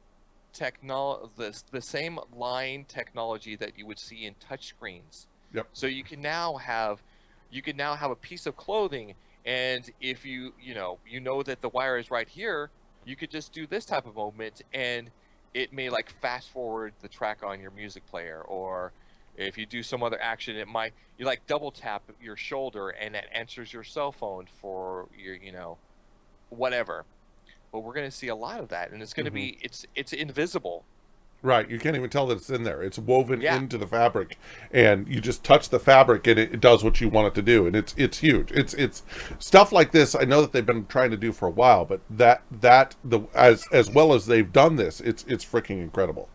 B: the same line technology that you would see in touchscreens.
A: Yep.
B: So you can now have a piece of clothing, and if you know that the wire is right here, you could just do this type of movement, and it may like fast forward the track on your music player, or if you do some other action, it might you like double tap your shoulder and it answers your cell phone for your whatever. But we're going to see a lot of that, and it's going to be it's invisible.
A: Right. You can't even tell that it's in there. It's woven
B: Yeah.
A: into the fabric, and you just touch the fabric, and it does what you want it to do. And it's huge. It's stuff like this. I know that they've been trying to do for a while, but as well as they've done this, it's freaking incredible.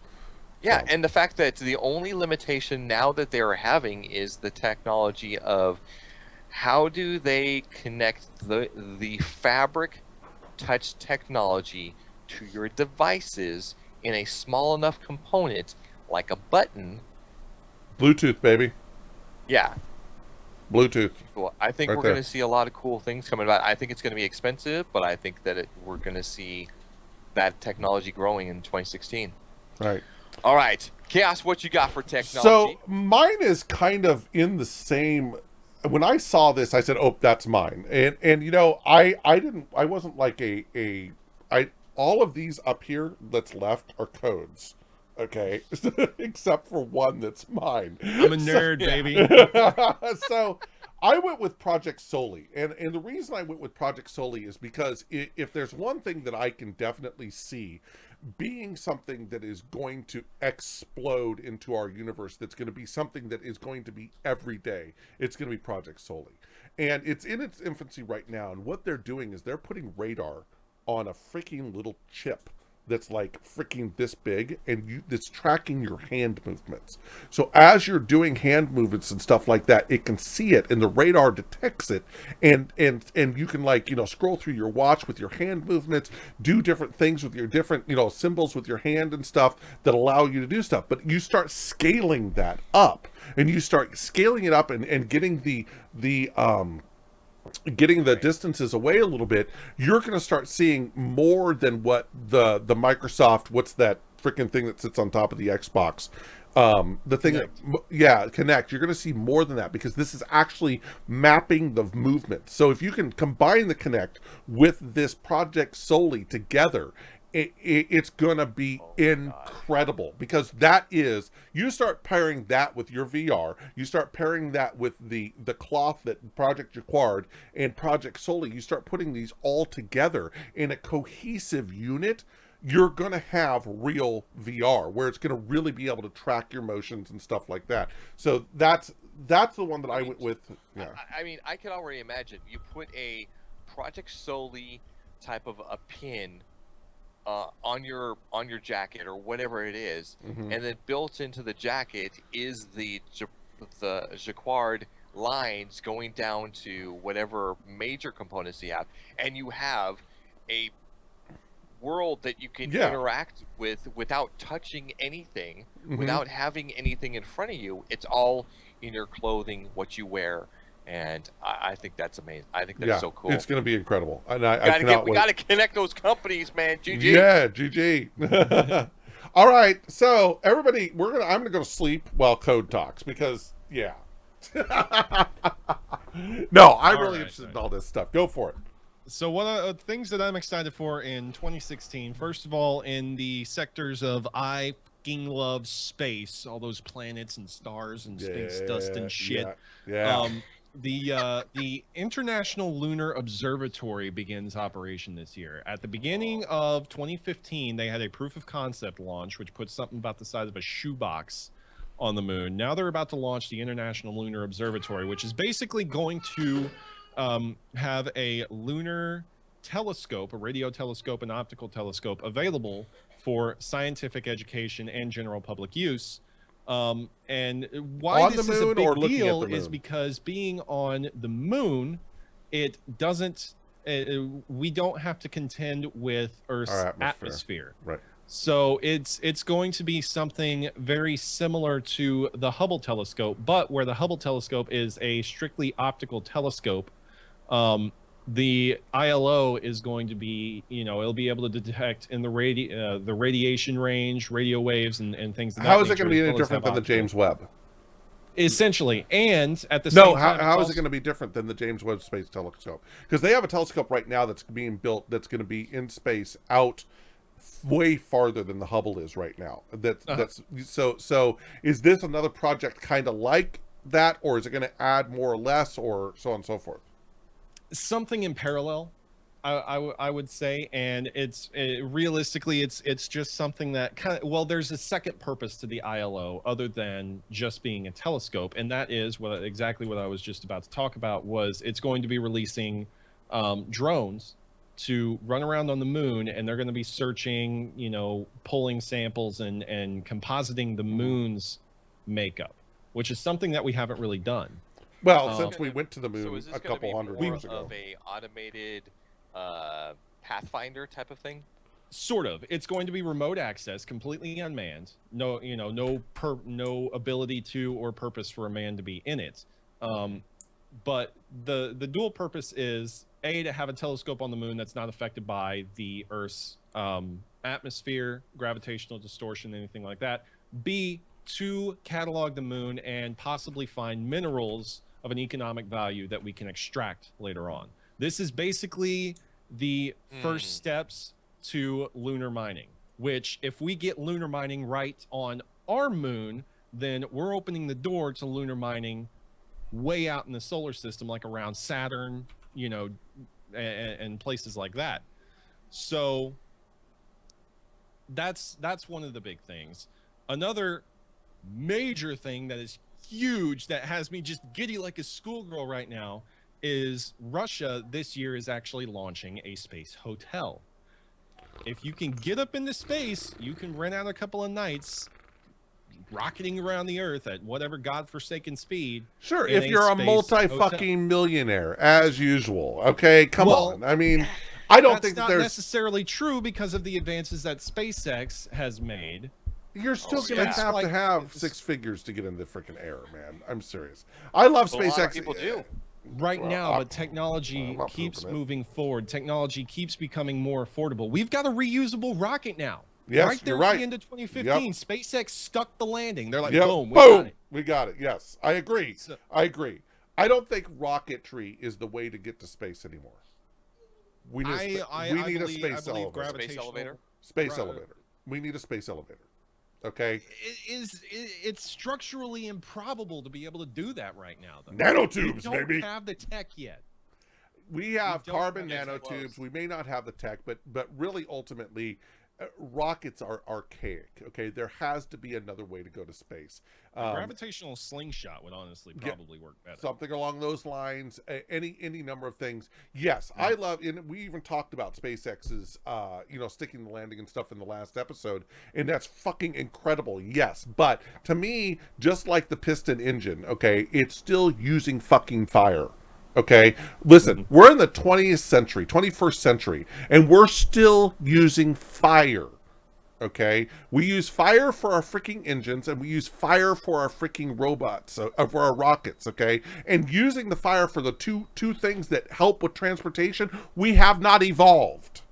B: Yeah,
A: So.
B: and the fact that the only limitation now that they're having is the technology of how do they connect the fabric touch technology to your devices in a small enough component like a button.
A: Bluetooth, baby.
B: Yeah.
A: Bluetooth.
B: Well, I think
A: Right
B: we're
A: there.
B: going to see a lot of cool things coming about. I think it's going to be expensive, but I think that we're going to see that technology growing in 2016.
A: Right.
B: All right. Chaos, what you got for technology?
A: So mine is kind of in the same. When I saw this, I said, "Oh, that's mine." And you know, I wasn't like all of these up here that's left are codes. Okay, except for one that's mine.
D: I'm a nerd, baby.
A: So I went with Project Soli, and the reason I went with Project Soli is because if there's one thing that I can definitely see being something that is going to explode into our universe, that's going to be something that is going to be every day, it's going to be Project Soli. And it's in its infancy right now, and what they're doing is they're putting radar on a freaking little chip that's like freaking this big, and it's tracking your hand movements. So as you're doing hand movements and stuff like that, it can see it, and the radar detects it, and you can, like, scroll through your watch with your hand movements, do different things with your different symbols with your hand and stuff that allow you to do stuff. But you start scaling that up, and you start scaling it up and getting getting the distances away a little bit, you're going to start seeing more than what the Microsoft, what's that freaking thing that sits on top of the Xbox, the thing Kinect. You're going to see more than that, because this is actually mapping the movement. So if you can combine the Kinect with this Project Soli together, it's gonna be incredible, because that is, you start pairing that with your VR, you start pairing that with the cloth that Project Jacquard and Project Soli, you start putting these all together in a cohesive unit, you're gonna have real VR, where it's gonna really be able to track your motions and stuff like that. So that's the one that I went with. Yeah.
B: I mean, I can already imagine you put a Project Soli type of a pin on your jacket or whatever it is,
A: Mm-hmm.
B: and then built into the jacket is the Jacquard lines going down to whatever major components you have, and you have a world that you can interact with without touching anything,
A: Mm-hmm.
B: without having anything in front of you. It's all in your clothing, what you wear. And I think that's amazing. I think that's so cool.
A: It's going to be incredible. And
B: we got to connect those companies, man. GG.
A: Yeah, GG. All right, so everybody, I'm going to go to sleep while Code talks, because no, I'm really interested in all this stuff. Go for it.
D: So one of the things that I'm excited for in 2016, first of all, in the sectors of I fucking love space, all those planets and stars and space dust and shit.
A: Yeah.
D: The International Lunar Observatory begins operation this year. At the beginning of 2015, they had a proof of concept launch, which put something about the size of a shoebox on the moon. Now they're about to launch the International Lunar Observatory, which is basically going to have a lunar telescope, a radio telescope, an optical telescope available for scientific education and general public use. And why
A: On
D: this
A: the
D: is a
A: moon or
D: big
A: looking at
D: deal
A: the
D: is
A: moon?
D: because being on the moon, it doesn't. We don't have to contend with Earth's
A: Our atmosphere.
D: atmosphere.
A: Right.
D: So it's going to be something very similar to the Hubble telescope, but where the Hubble telescope is a strictly optical telescope, the ILO is going to be, it'll be able to detect in the radiation range, radio waves, and things. Of that
A: How is it
D: nature,
A: going to be
D: as
A: any
D: well as
A: different
D: have
A: than the
D: optical.
A: James Webb?
D: Essentially, and at the
A: No,
D: same time,
A: how is it going to be different than the James Webb Space Telescope? Because they have a telescope right now that's being built that's going to be in space out way farther than the Hubble is right now. That's so. Is this another project kind of like that, or is it going to add more or less, or so on and so forth?
D: something in parallel, I would say, and realistically it's just something that kind of, there's a second purpose to the ILO other than just being a telescope, and that is exactly what I was just about to talk about. Was it's going to be releasing drones to run around on the moon, and they're going to be searching, pulling samples and compositing the moon's makeup, which is something that we haven't really done.
A: Well, since we went to the moon
B: So is this
A: a
B: gonna
A: couple
B: be
A: hundred
B: more
A: years ago.
B: of a automated Pathfinder type of thing?
D: Sort of. It's going to be remote access, completely unmanned. No, no ability to or purpose for a man to be in it. But the dual purpose is A, to have a telescope on the moon that's not affected by the Earth's atmosphere, gravitational distortion, anything like that. B, to catalog the moon and possibly find minerals of an economic value that we can extract later on. This is basically the first steps to lunar mining, which if we get lunar mining right on our moon, then we're opening the door to lunar mining way out in the solar system, like around Saturn, and places like that. So that's one of the big things. Another major thing that is huge, that has me just giddy like a schoolgirl right now, is Russia this year is actually launching a space hotel. If you can get up into space, you can rent out a couple of nights rocketing around the Earth at whatever godforsaken speed.
A: Sure,
D: in
A: if you're a
D: space
A: multi-fucking millionaire, as usual. Okay, come
D: Well,
A: on. I mean, I don't
D: That's
A: think that
D: not
A: there's...
D: necessarily true because of the advances that SpaceX has made.
A: You're still
B: Oh,
A: going to
B: yeah.
A: have to have six figures to get into the freaking air, man. I'm serious. I love
B: But a lot of
A: SpaceX.
B: people do.
D: Right
A: Well,
D: now,
A: I'm-
D: but technology
A: I'm not
D: keeps
A: proving it.
D: moving forward. Technology keeps becoming more affordable. We've got a reusable rocket now.
A: Yes,
D: right there
A: you're
D: at
A: right.
D: the end of 2015, SpaceX stuck the landing. They're like,
A: Yep.
D: boom, we got it.
A: We got it. Yes, I agree.
D: So-
A: I agree. I don't think rocketry is the way to get to space anymore. We need, we need a space elevator.
B: Space elevator?
A: Space
D: Gra-
A: elevator. We need a space elevator. Okay.
D: It's structurally improbable to be able to do that right now, though.
A: Nanotubes,
D: we don't
A: baby.
D: have the tech yet.
A: We have
D: don't
A: carbon
B: have it
A: nanotubes.
B: close.
A: We may not have the tech, but really, ultimately, rockets are archaic. Okay, there has to be another way to go to space.
D: Gravitational slingshot would honestly probably work better.
A: Something along those lines. Any number of things. Yes, I love. And we even talked about SpaceX's, sticking the landing and stuff in the last episode, and that's fucking incredible. Yes, but to me, just like the piston engine, okay, it's still using fucking fire. Okay, listen, we're in the 21st century, and we're still using fire. Okay, we use fire for our freaking engines, and we use fire for our freaking robots, for our rockets. Okay, and using the fire for the two things that help with transportation, we have not evolved.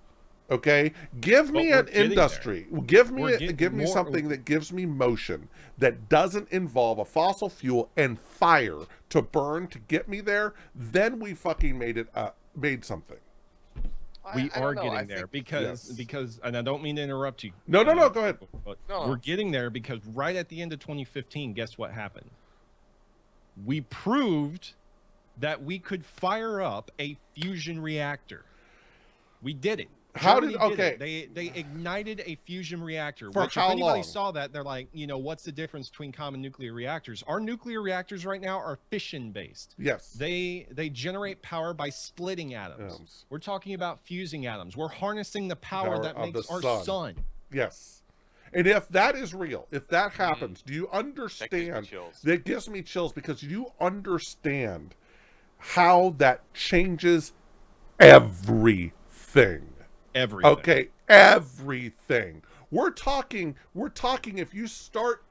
A: Okay, give me
D: we're
A: an
D: getting
A: industry. Give me
D: We're getting
A: give me
D: more-
A: something that gives me motion that doesn't involve a fossil fuel and fire to burn to get me there. Then we fucking made something.
D: We
B: I
D: are
B: don't know. I
D: getting there
B: think-
D: because and I don't mean to interrupt you.
A: No, go ahead.
D: But
B: No.
D: we're getting there because right at the end of 2015, guess what happened? We proved that we could fire up a fusion reactor. We did it.
A: How
D: Germany
A: did- okay.
D: They ignited a fusion reactor.
A: For
D: which
A: how
D: if anybody
A: long?
D: saw that, they're like, what's the difference between common nuclear reactors? Our nuclear reactors right now are fission based.
A: Yes.
D: They generate power by splitting atoms.
A: Atoms.
D: We're talking about fusing atoms. We're harnessing the power
A: Power
D: that
A: of
D: makes
A: the
D: our
A: sun.
D: sun.
A: Yes. And if that is real, if that
B: Mm-hmm.
A: happens, do you
B: That gives me
A: understand?
B: chills.
A: That gives me chills because you understand how that changes everything.
D: Everything.
A: Okay, everything. We're talking if you start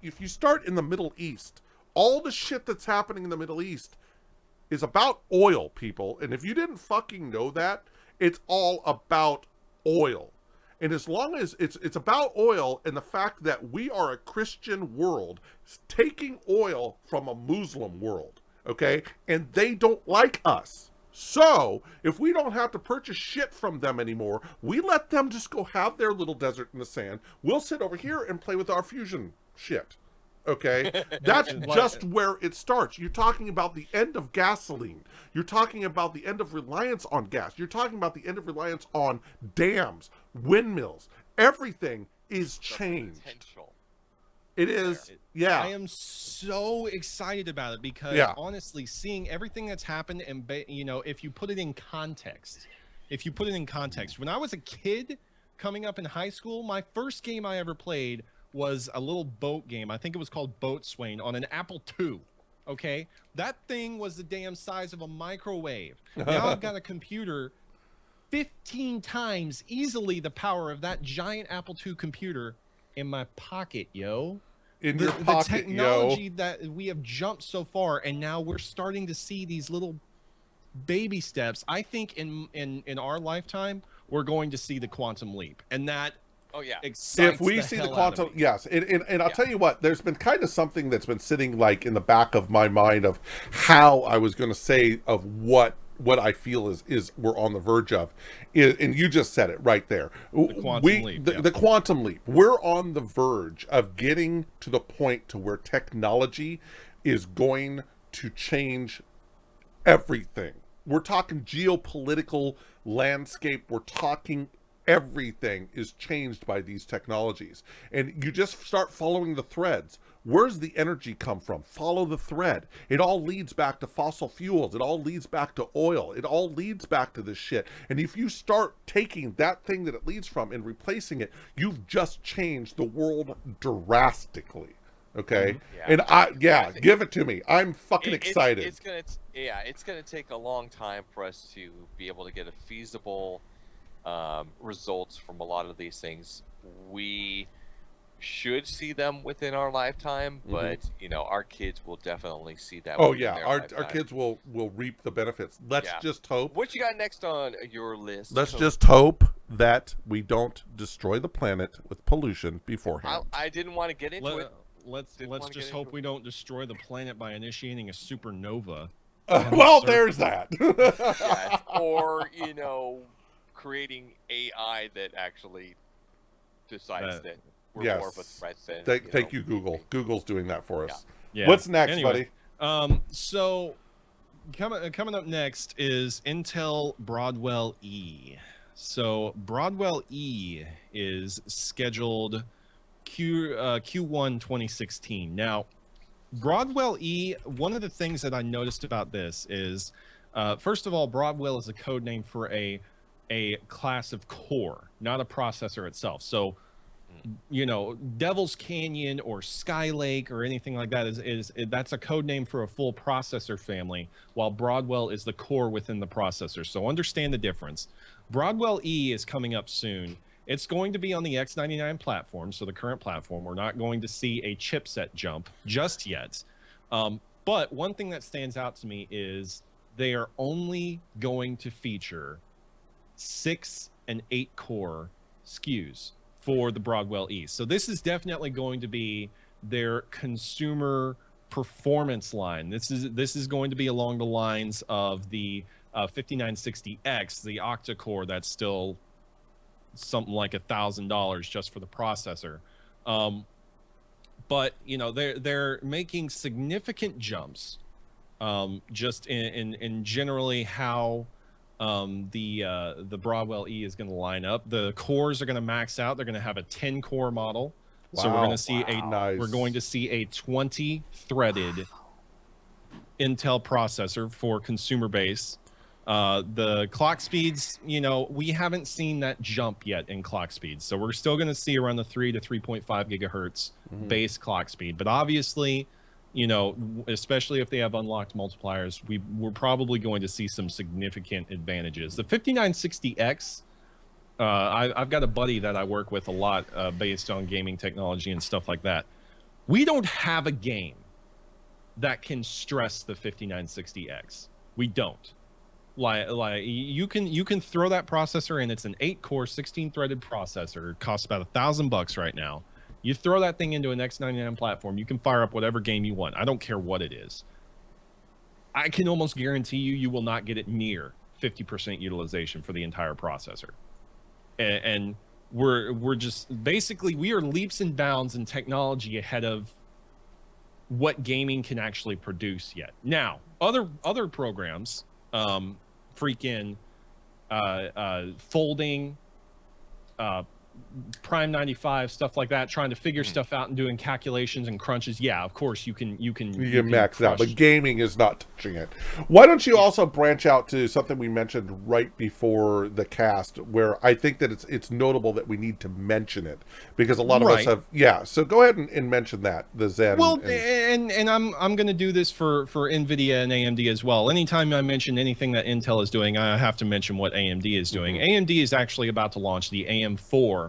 A: in the Middle East, all the shit that's happening in the Middle East is about oil, people. And if you didn't fucking know that, it's all about oil. And as long as it's about oil and the fact that we are a Christian world taking oil from a Muslim world, okay? And they don't like us. So, if we don't have to purchase shit from them anymore, we let them just go have their little desert in the sand. We'll sit over here and play with our fusion shit. Okay? That's just where it starts. You're talking about the end of gasoline. You're talking about the end of reliance on gas. You're talking about the end of reliance on dams, windmills. Everything is changed.
B: Potential.
A: It is, yeah.
D: I am so excited about it because
A: Yeah.
D: honestly, seeing everything that's happened and if you put it in context, when I was a kid coming up in high school, my first game I ever played was a little boat game. I think it was called Boatswain on an Apple II. Okay, that thing was the damn size of a microwave. Now I've got a computer 15 times easily the power of that giant Apple II computer in my pocket, yo.
A: In
D: the,
A: your
D: the
A: pocket,
D: technology that we have jumped so far, and now we're starting to see these little baby steps. I think in our lifetime we're going to see the quantum leap, and that
B: Oh yeah.
D: excites
A: If we see the
D: hell out of
A: quantum,
D: me.
A: yes, and I'll
B: Yeah.
A: tell you what, there's been kind of something that's been sitting like in the back of my mind of how I was going to say of what I feel is we're on the verge of, and you just said it right there.
D: The quantum leap, yeah.
A: The quantum leap. We're on the verge of getting to the point to where technology is going to change everything. We're talking geopolitical landscape. We're talking everything is changed by these technologies. And you just start following the threads. Where's the energy come from? Follow the thread. It all leads back to fossil fuels. It all leads back to oil. It all leads back to this shit. And if you start taking that thing that it leads from and replacing it, you've just changed the world drastically. Okay?
B: Yeah.
A: And give it to me. I'm fucking excited.
B: It's gonna take a long time for us to be able to get a feasible results from a lot of these things. We should see them within our lifetime, but our kids will definitely see that.
A: Oh
B: within
A: yeah,
B: their
A: our
B: lifetime.
A: kids will reap the benefits. Let's
B: Yeah.
A: just hope.
B: What you got next on your list?
A: Let's
B: So,
A: just hope that we don't destroy the planet with pollution beforehand.
B: I didn't want to get into it.
D: Let's
B: Didn't wanna
D: just
B: get
D: hope
B: into
D: we don't destroy the planet by initiating a supernova.
A: Well, there's that.
B: Yes, or creating AI that actually decides that we're
A: yes.
B: more of a threat than.
A: Thank you, Google. Google's doing that for us.
D: Yeah.
A: What's next,
D: Anyway,
A: buddy?
D: So coming up next is Intel Broadwell E. So Broadwell E is scheduled Q1 2016. Now, Broadwell E, one of the things that I noticed about this is, first of all, Broadwell is a code name for a class of core, not a processor itself. So, Devil's Canyon or Skylake or anything like that is that's a code name for a full processor family, while Broadwell is the core within the processor. So understand the difference. Broadwell E is coming up soon. It's going to be on the X99 platform, so the current platform. We're not going to see a chipset jump just yet. But one thing that stands out to me is they are only going to feature 6 and 8 core SKUs for the Broadwell E. So this is definitely going to be their consumer performance line. This is going to be along the lines of the 5960X, the octa-core that's still something like $1,000 just for the processor. But they're making significant jumps just in generally how the Broadwell E is going to line up. The cores are going to max out. They're going to have a 10 core model. So we're going to see
A: Nice.
D: we're going to see a 20 threaded Intel processor for consumer base. The clock speeds, you know, we haven't seen that jump yet in clock speeds. So we're still going to see around the 3 to 3.5 gigahertz base clock speed. But obviously, you know, especially if they have unlocked multipliers, we're probably going to see some significant advantages. The 5960X, I've got a buddy that I work with a lot based on gaming technology and stuff like that. We don't have a game that can stress the 5960X. We don't. Like you can throw that processor in. It's an 8-core, 16-threaded processor. It costs about $1,000 right now. You throw that thing into an X99 platform, you can fire up whatever game you want. I don't care what it is. I can almost guarantee you will not get it near 50% utilization for the entire processor. And we're just basically, we are leaps and bounds in technology ahead of what gaming can actually produce yet. Now, other programs, folding, Prime 95, stuff like that, trying to figure stuff out and doing calculations and crunches. Yeah, of course you can
A: max out,
D: crush.
A: but gaming is not touching it. Why don't you also branch out to something we mentioned right before the cast, where I think that it's notable that we need to mention it because a lot of us have. Yeah, so go ahead and mention that, the Zen.
D: Well, and I'm going to do this for NVIDIA and AMD as well. Anytime I mention anything that Intel is doing, I have to mention what AMD is doing. AMD is actually about to launch the AM4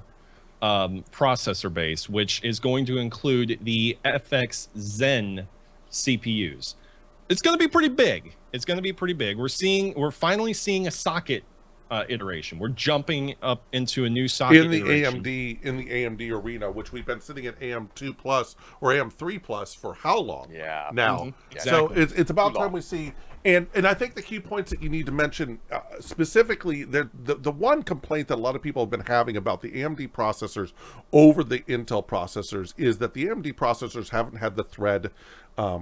D: processor base, which is going to include the FX Zen CPUs. It's going to be pretty big. We're finally seeing a socket iteration. We're jumping up into a new socket
A: in the
D: iteration.
A: AMD arena, which we've been sitting at AM2 plus or AM3 plus for how long?
B: Yeah.
A: Now,
D: Exactly.
A: so it's about time we see. And I think the key points that you need to mention specifically, the one complaint that a lot of people have been having about the AMD processors over the Intel processors is that the AMD processors haven't had the thread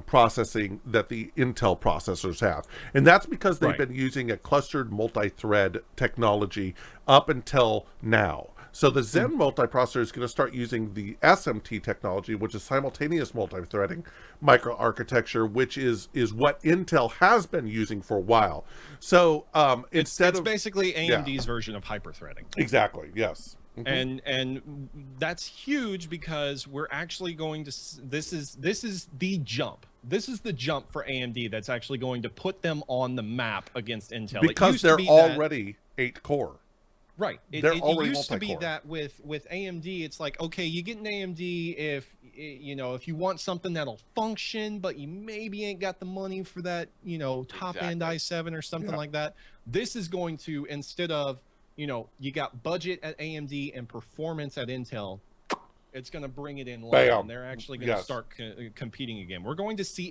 A: processing that the Intel processors have. And that's because they've been using a clustered multi-thread technology up until now. So the Zen multiprocessor is going to start using the SMT technology, which is simultaneous multi-threading microarchitecture, which is what Intel has been using for a while. So
D: It's basically AMD's version of hyperthreading.
A: Exactly. Yes.
D: And that's huge because we're actually going to this is the jump. This is the jump for AMD that's actually going to put them on the map against Intel.
A: Because they're already 8-core.
D: Right. It used to be that with AMD, it's like, okay, you get an AMD if you want something that'll function, but you maybe ain't got the money for that, top end i7 or something like that. This is going to, instead of, you got budget at AMD and performance at Intel, it's going to bring it in line. And they're actually going to start competing again. We're going to see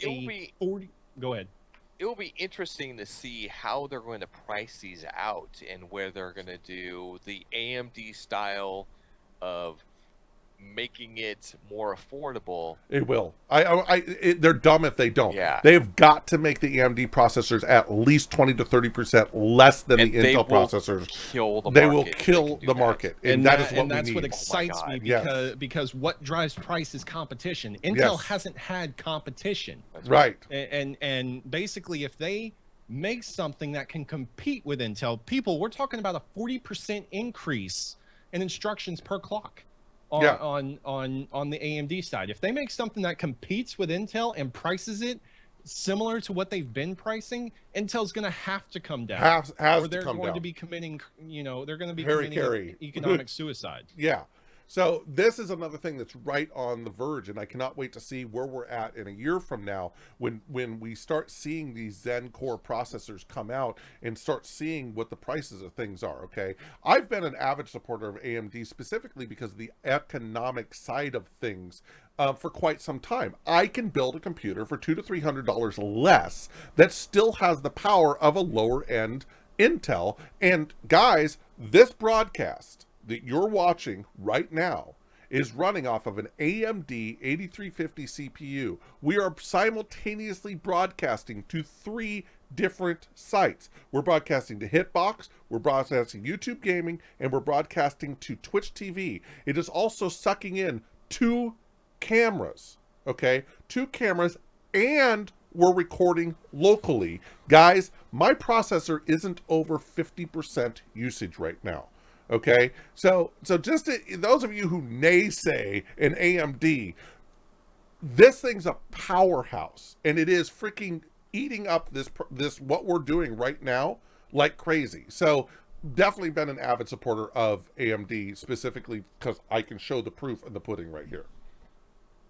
D: 40. Go ahead.
B: It will be interesting to see how they're going to price these out and where they're going to do the AMD style of making it more affordable.
A: It will. They're dumb if they don't.
B: Yeah.
A: They've got to make the AMD processors at least 20 to 30% less than the Intel processors. They will kill the market. And that is what we need.
D: And that's what excites me because what drives price is competition. Intel hasn't had competition.
A: Right.
D: And basically if they make something that can compete with Intel, we're talking about a 40% increase in instructions per clock. On the AMD side. If they make something that competes with Intel and prices it similar to what they've been pricing, Intel's going to have to come down. Or they're going to be committing, they're going to be committing economic suicide.
A: Yeah. So this is another thing that's right on the verge, and I cannot wait to see where we're at in a year from now when we start seeing these Zen core processors come out and start seeing what the prices of things are, okay? I've been an avid supporter of AMD specifically because of the economic side of things for quite some time. I can build a computer for $200 to $300 less that still has the power of a lower-end Intel. And guys, this broadcast that you're watching right now is running off of an AMD 8350 CPU. We are simultaneously broadcasting to 3 different sites. We're broadcasting to Hitbox, we're broadcasting YouTube Gaming, and we're broadcasting to Twitch TV. It is also sucking in 2 cameras, okay? 2 cameras, and we're recording locally. Guys, my processor isn't over 50% usage right now. Okay, so just those of you who naysay an AMD, this thing's a powerhouse, and it is freaking eating up this what we're doing right now like crazy. So definitely been an avid supporter of AMD, specifically because I can show the proof in the pudding right here.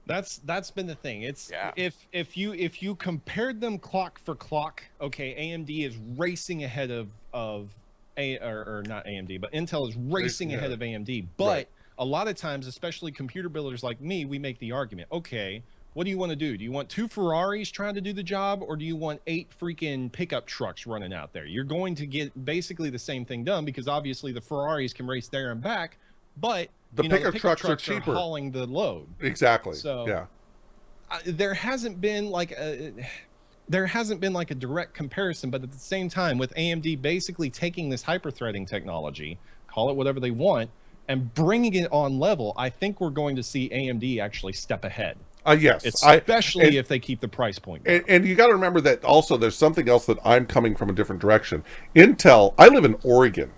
D: That's been the thing. It's
B: Yeah.
D: if you compared them clock for clock, okay, AMD is racing ahead of or not AMD, but Intel is racing ahead of AMD. But
A: Right.
D: a lot of times, especially computer builders like me, we make the argument, okay, what do you want to do? Do you want 2 Ferraris trying to do the job, or do you want 8 freaking pickup trucks running out there? You're going to get basically the same thing done, because obviously the Ferraris can race there and back, but
A: The
D: you know,
A: pickup trucks are cheaper.
D: hauling the load.
A: Exactly.
D: So-
A: yeah.
D: There hasn't been like a direct comparison, but at the same time, with AMD basically taking this hyper-threading technology, call it whatever they want, and bringing it on level, I think we're going to see AMD actually step ahead,
A: Yes.
D: especially if they keep the price point down.
A: And you got to remember that also there's something else that I'm coming from a different direction. Intel, I live in Oregon.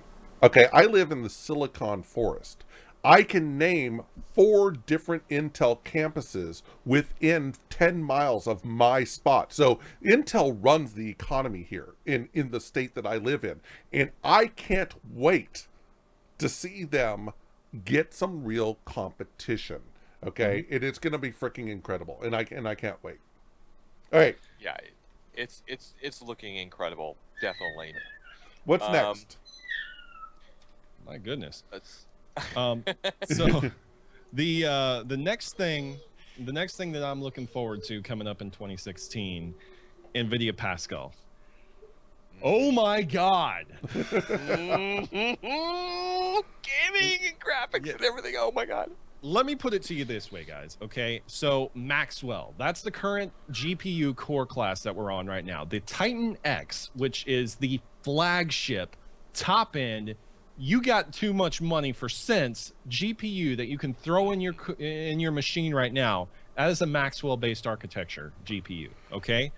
A: Okay, I live in the Silicon Forest. I can name 4 different Intel campuses within 10 miles of my spot. So Intel runs the economy here in the state that I live in. And I can't wait to see them get some real competition. Okay, it's going to be freaking incredible, and I can't wait. All right,
B: Yeah, it's looking incredible. Definitely.
A: what's next?
D: My goodness.
B: That's
D: So the next thing that I'm looking forward to coming up in 2016, NVIDIA Pascal. Oh my God.
B: gaming and graphics and everything. Oh my god.
D: Let me put it to you this way, guys. Okay, so Maxwell, that's the current GPU core class that we're on right now. The Titan X, which is the flagship top end, you got too much money for cents GPU that you can throw in your machine right now. That is a Maxwell based architecture GPU. Okay,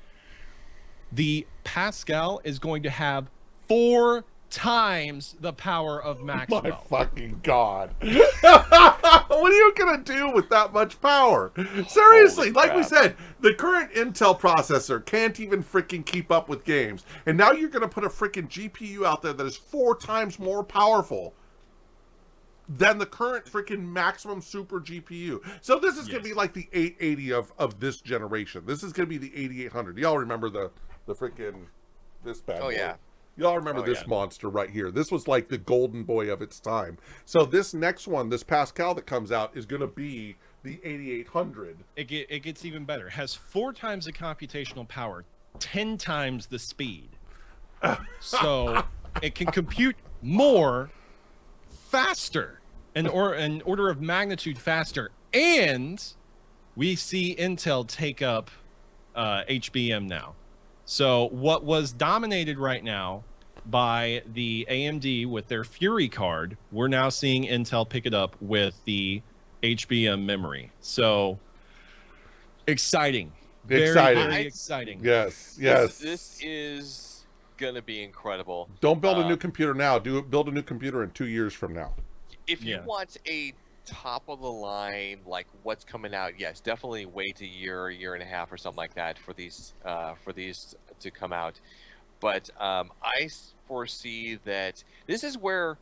D: the Pascal is going to have 4 times the power of Maxwell.
A: My fucking God. What are you going to do with that much power? Seriously,
B: Holy
A: like we
B: crap.
A: said, the current Intel processor can't even freaking keep up with games. And now you're going to put a freaking GPU out there that is 4 times more powerful than the current freaking maximum super GPU. So this is going to be like the 880 of this generation. This is going to be the 8800. Y'all remember the freaking, this bad
B: Oh
A: boy.
B: yeah.
A: Y'all remember this monster right here. This was like the golden boy of its time. So this next one, this Pascal that comes out, is going to be the 8800.
D: It gets even better. It has 4 times the computational power, 10 times the speed. So it can compute more, faster, an order of magnitude faster. And we see Intel take up HBM now. So what was dominated right now by the AMD with their Fury card, we're now seeing Intel pick it up with the HBM memory. So exciting.
A: Exciting.
D: Very exciting.
A: Yes.
B: This is gonna be incredible.
A: Don't build a new computer now. Build a new computer in 2 years from now.
B: If you
D: Yeah.
B: want a top of the line, like what's coming out, yes, definitely wait a year and a half or something like that for these to come out. But I foresee that this is where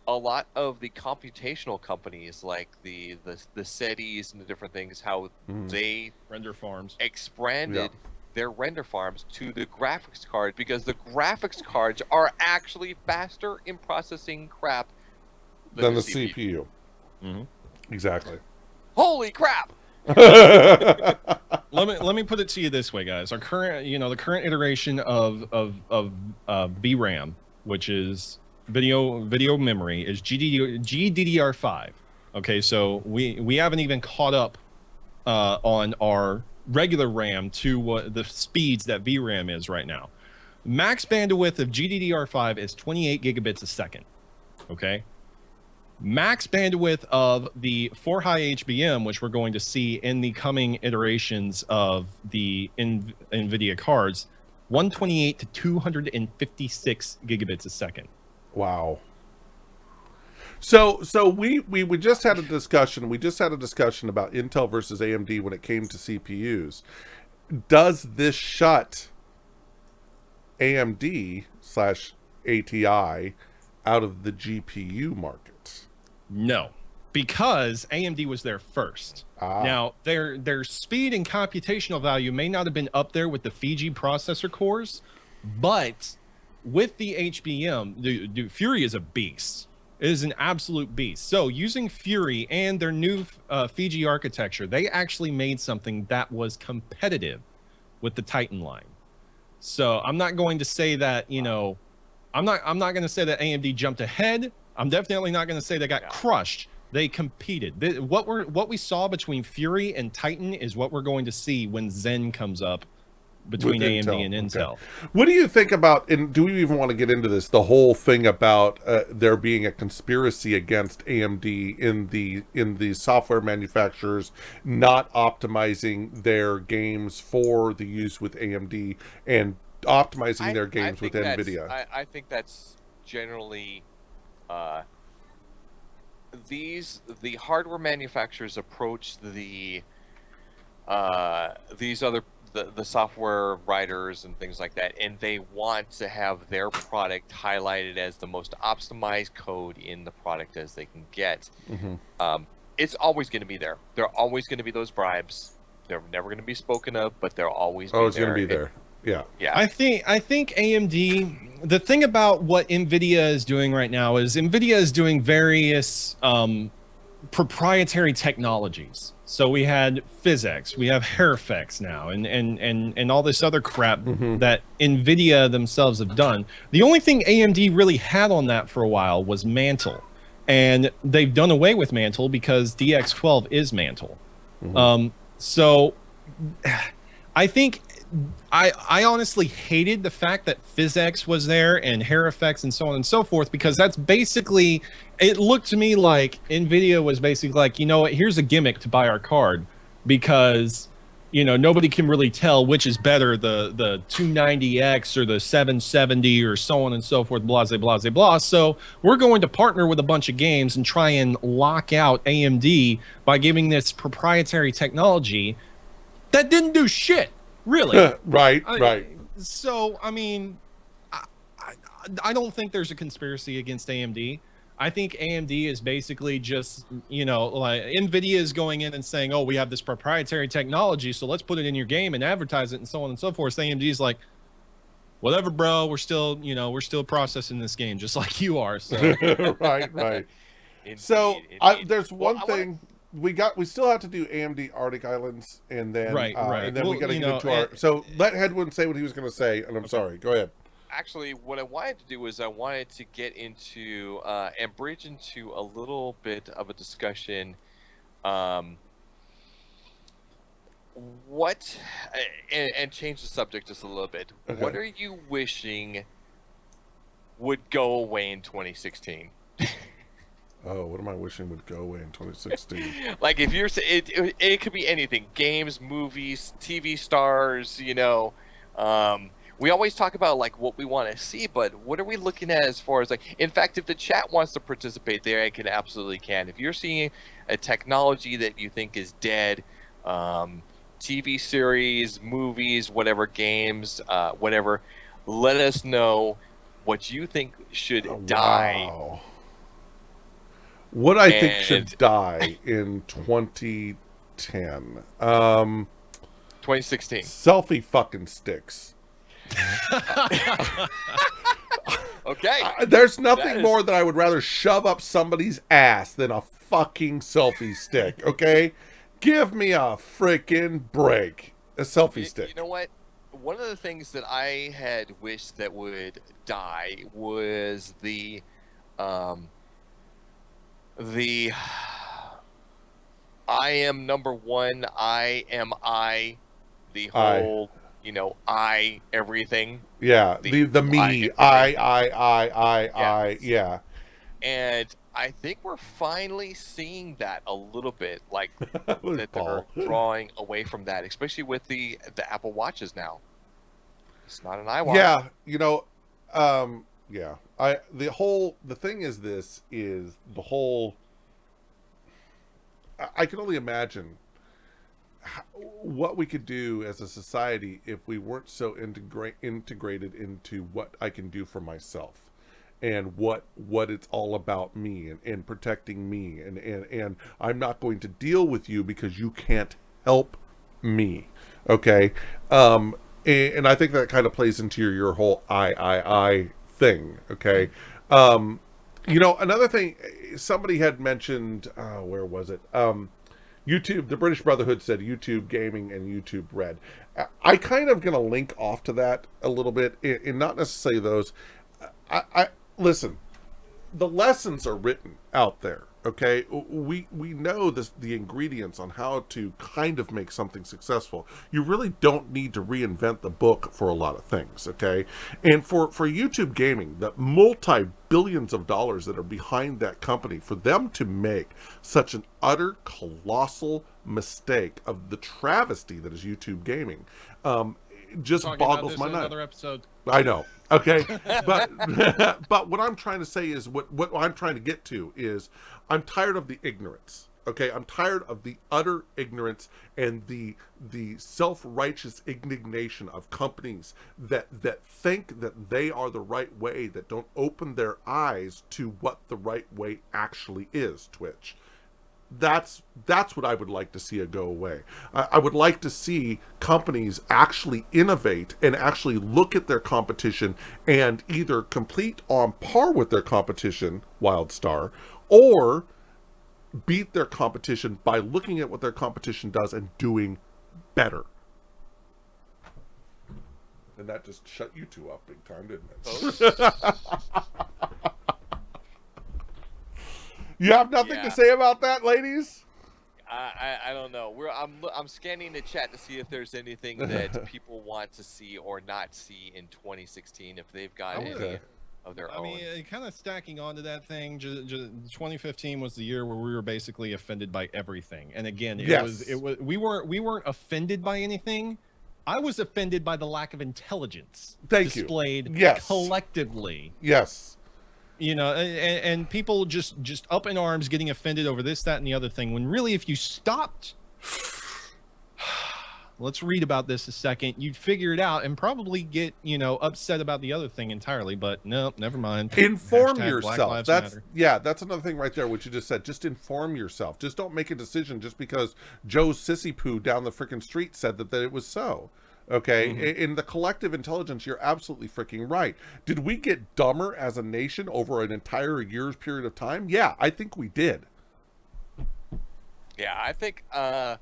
B: a lot of the computational companies, like the SETIs and the different things, how they
D: Render farms.
B: expanded their render farms to the graphics card, because the graphics cards are actually faster in processing crap
A: Than the CPU.
D: Mhm.
A: Exactly.
B: Holy crap!
D: Let me put it to you this way, guys. Our current, the current iteration of VRAM, which is video memory, is GDDR5. Okay, so we haven't even caught up on our regular RAM to what the speeds that VRAM is right now. Max bandwidth of GDDR5 is 28 gigabits a second. Okay. Max bandwidth of the 4-high HBM, which we're going to see in the coming iterations of the NVIDIA cards, 128 to 256 gigabits a second.
A: Wow. So we just had a discussion. We just had a discussion about Intel versus AMD when it came to CPUs. Does this shut AMD / ATI out of the GPU market?
D: No, because AMD was there first. Now, their speed and computational value may not have been up there with the Fiji processor cores, but with the HBM, the Fury is a beast. It is an absolute beast. So using Fury and their new Fiji architecture, they actually made something that was competitive with the Titan line. So I'm not going to say that, you know, I'm not going to say that AMD jumped ahead. I'm definitely not going to say they got crushed. They competed. What we saw between Fury and Titan is what we're going to see when Zen comes up between AMD and Intel.
A: Okay. What do you think about, and do we even want to get into this, the whole thing about there being a conspiracy against AMD in the software manufacturers not optimizing their games for the use with AMD and optimizing their games with NVIDIA?
B: I think that's generally the hardware manufacturers approach these other the software writers and things like that, and they want to have their product highlighted as the most optimized code in the product as they can get. Mm-hmm. It's always going to be there. There are always going to be those bribes. They're never going to be spoken of, but they'll always be there.
A: It's going to be there. Yeah.
D: I think AMD, the thing about what NVIDIA is doing right now is NVIDIA is doing various proprietary technologies. So we had PhysX, we have HairFX now, and all this other crap that NVIDIA themselves have done. The only thing AMD really had on that for a while was Mantle. And they've done away with Mantle because DX12 is Mantle. So I think I honestly hated the fact that PhysX was there and HairFX and so on and so forth, because that's basically, it looked to me like NVIDIA was basically like, you know what, here's a gimmick to buy our card, because, you know, nobody can really tell which is better, the 290X or the 770 or so on and so forth, blah, blah, blah, blah. So we're going to partner with a bunch of games and try and lock out AMD by giving this proprietary technology that didn't do shit. Really?
A: Right.
D: So, I mean, I don't think there's a conspiracy against AMD. I think AMD is basically just, you know, like NVIDIA is going in and saying, oh, we have this proprietary technology, so let's put it in your game and advertise it and so on and so forth. So AMD is like, whatever, bro, we're still processing this game just like you are. So.
A: Right.
B: Indeed,
A: So
B: indeed.
A: there's one thing. We still have to do AMD Arctic Islands, and then
D: Right.
A: and then we
D: Well,
A: got to
D: you
A: get
D: know,
A: into our. So let Hedwin say what he was going to say, and I'm sorry. Go ahead.
B: Actually, what I wanted to do was I wanted to get into and bridge into a little bit of a discussion. What and change the subject just a little bit.
A: Okay.
B: What are you wishing would go away in 2016?
A: Oh, what am I wishing would go away in 2016?
B: Like, if you're, it could be anything: games, movies, TV stars. You know, we always talk about like what we want to see, but what are we looking at as far as like? In fact, if the chat wants to participate there, it can absolutely can. If you're seeing a technology that you think is dead, TV series, movies, whatever, games, whatever, let us know what you think should die.
A: Wow. What I think
B: And-
A: should die in 2010.
B: 2016.
A: Selfie fucking sticks.
B: Okay.
A: There's nothing
B: That is-
A: more that I would rather shove up somebody's ass than a fucking selfie stick, okay? Give me a freaking break. A selfie stick.
B: You know what? One of the things that I had wished that would die was the I am number one. I am I. The
A: I.
B: whole, I everything.
A: Yeah,
B: The
A: the me,
B: everything.
A: I,
B: Yes.
A: yeah.
B: And I think we're finally seeing that a little bit, like
A: Look,
B: that
A: Paul.
B: they're drawing away from that, especially with the Apple Watches now. It's not an iWatch.
A: Yeah, yeah. The thing is the whole. I can only imagine what we could do as a society if we weren't so integrated into what I can do for myself, and what it's all about me, and protecting me, and I'm not going to deal with you because you can't help me. Okay. And I think that kind of plays into your whole I thing. Okay. Another thing somebody had mentioned, where was it? YouTube, the British Brotherhood said YouTube Gaming and YouTube Red. I kind of going to link off to that a little bit, and not necessarily those. I listen, the lessons are written out there. Okay, we know the ingredients on how to kind of make something successful. You really don't need to reinvent the book for a lot of things. Okay, and for YouTube Gaming, the multi-billions of dollars that are behind that company, for them to make such an utter colossal mistake of the travesty that is YouTube Gaming, just
D: Talking
A: boggles
D: about this
A: my
D: in
A: mind.
D: another episode.
A: I know. Okay. But but what I'm trying to say is what I'm trying to get to is I'm tired of the ignorance. Okay? I'm tired of the utter ignorance and the self-righteous indignation of companies that think that they are the right way, that don't open their eyes to what the right way actually is, Twitch. That's what I would like to see go away. I would like to see companies actually innovate and actually look at their competition and either compete on par with their competition, WildStar, or beat their competition by looking at what their competition does and doing better. And that just shut you two up big time, didn't it? You have nothing to say about that, ladies?
B: I don't know. I'm scanning the chat to see if there's anything that people want to see or not see in 2016. If they've got any of their own.
D: I mean, kind of stacking onto that thing. 2015 was the year where we were basically offended by everything. And again, it was we weren't offended by anything. I was offended by the lack of intelligence displayed collectively.
A: Yes.
D: And people just up in arms getting offended over this, that, and the other thing, when really if you stopped, let's read about this a second, you'd figure it out and probably get, upset about the other thing entirely, but no, never mind.
A: Inform yourself. That's another thing right there, what you just said. Just inform yourself. Just don't make a decision just because Joe Sissy Poo down the freaking street said that it was so. Okay, in the collective intelligence, you're absolutely freaking right. Did we get dumber as a nation over an entire year's period of time? Yeah, I think we did.
B: Yeah, I think.
D: I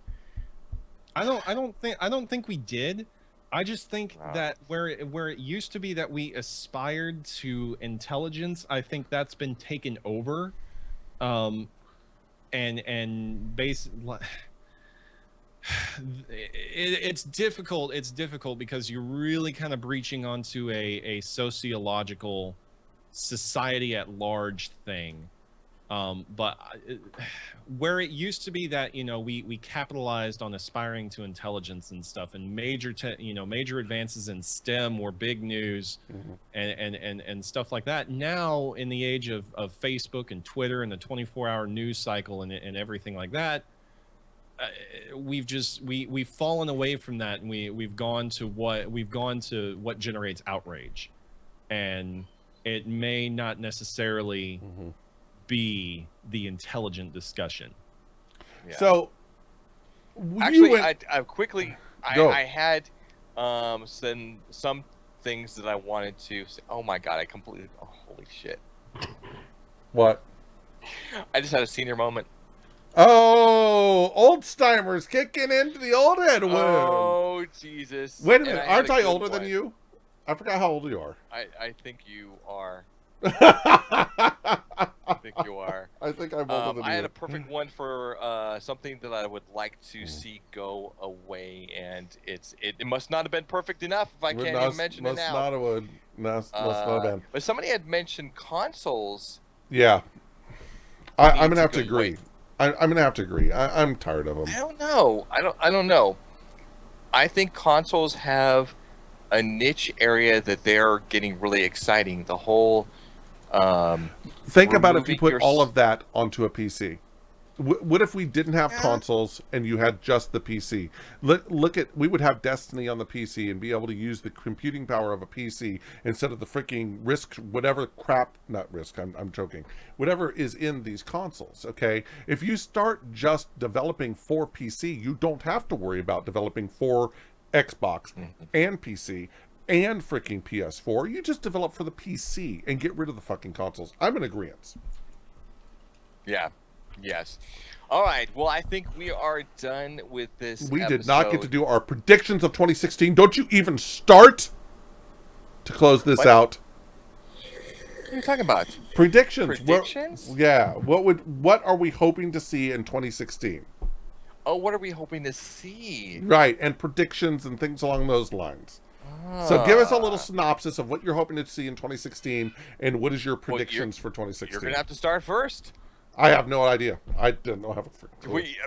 D: don't think we did. I just think that where it used to be that we aspired to intelligence, I think that's been taken over, and it's difficult. It's difficult because you're really kind of breaching onto a sociological, society at large thing. But where it used to be that we capitalized on aspiring to intelligence and stuff, and major advances in STEM were big news, and stuff like that. Now in the age of Facebook and Twitter and the 24-hour news cycle and everything like that, we've fallen away from that, and we've gone to what generates outrage, and it may not necessarily be the intelligent discussion.
B: Yeah.
A: So
B: actually, I quickly I had some things that I wanted to say. Oh my god, I completely holy shit.
A: What?
B: I just had a senior moment.
A: Oh, Oldsteimer's kicking into the old head wound.
B: Oh, Jesus.
A: Wait a minute. Aren't I older than you? I forgot how old you are.
B: I think you are. I think you are.
A: I think I'm older than
B: I
A: you.
B: had a perfect one for something that I would like to see go away, and it must not have been perfect enough if I can't even mention it
A: must
B: now.
A: not have would. Must not have been.
B: But somebody had mentioned consoles.
A: Yeah. I'm
B: need
A: gonna have
B: to
A: to
B: go away.
A: agree. I'm gonna have to agree. I'm tired of them.
B: I don't know. I don't know. I think consoles have a niche area that they're getting really exciting. The whole
A: Think about if you
B: removing
A: put
B: your
A: all
B: s-
A: of that onto a PC. What if we didn't have
B: Yeah.
A: consoles and you had just the PC? Look at, we would have Destiny on the PC and be able to use the computing power of a PC instead of the freaking Risk, whatever crap, not Risk, I'm joking, whatever is in these consoles, okay? If you start just developing for PC, you don't have to worry about developing for Xbox and PC and freaking PS4. You just develop for the PC and get rid of the fucking consoles. I'm in agreement.
B: Yeah. Yes. All right. Well, I think we are done with this.
A: We did not get to
B: episode.
A: do our predictions of 2016. Don't you even start to close this
B: What?
A: out.
B: What are you talking about?
A: Predictions.
B: Predictions?
A: What are we hoping to see in 2016?
B: Oh, what are we hoping to see?
A: Right, and predictions and things along those lines. So give us a little
B: Ah.
A: synopsis of what you're hoping to see in 2016 and what is your predictions for 2016.
B: You're gonna have to start first.
A: I have no idea. I don't know how to freaking clue.
B: We,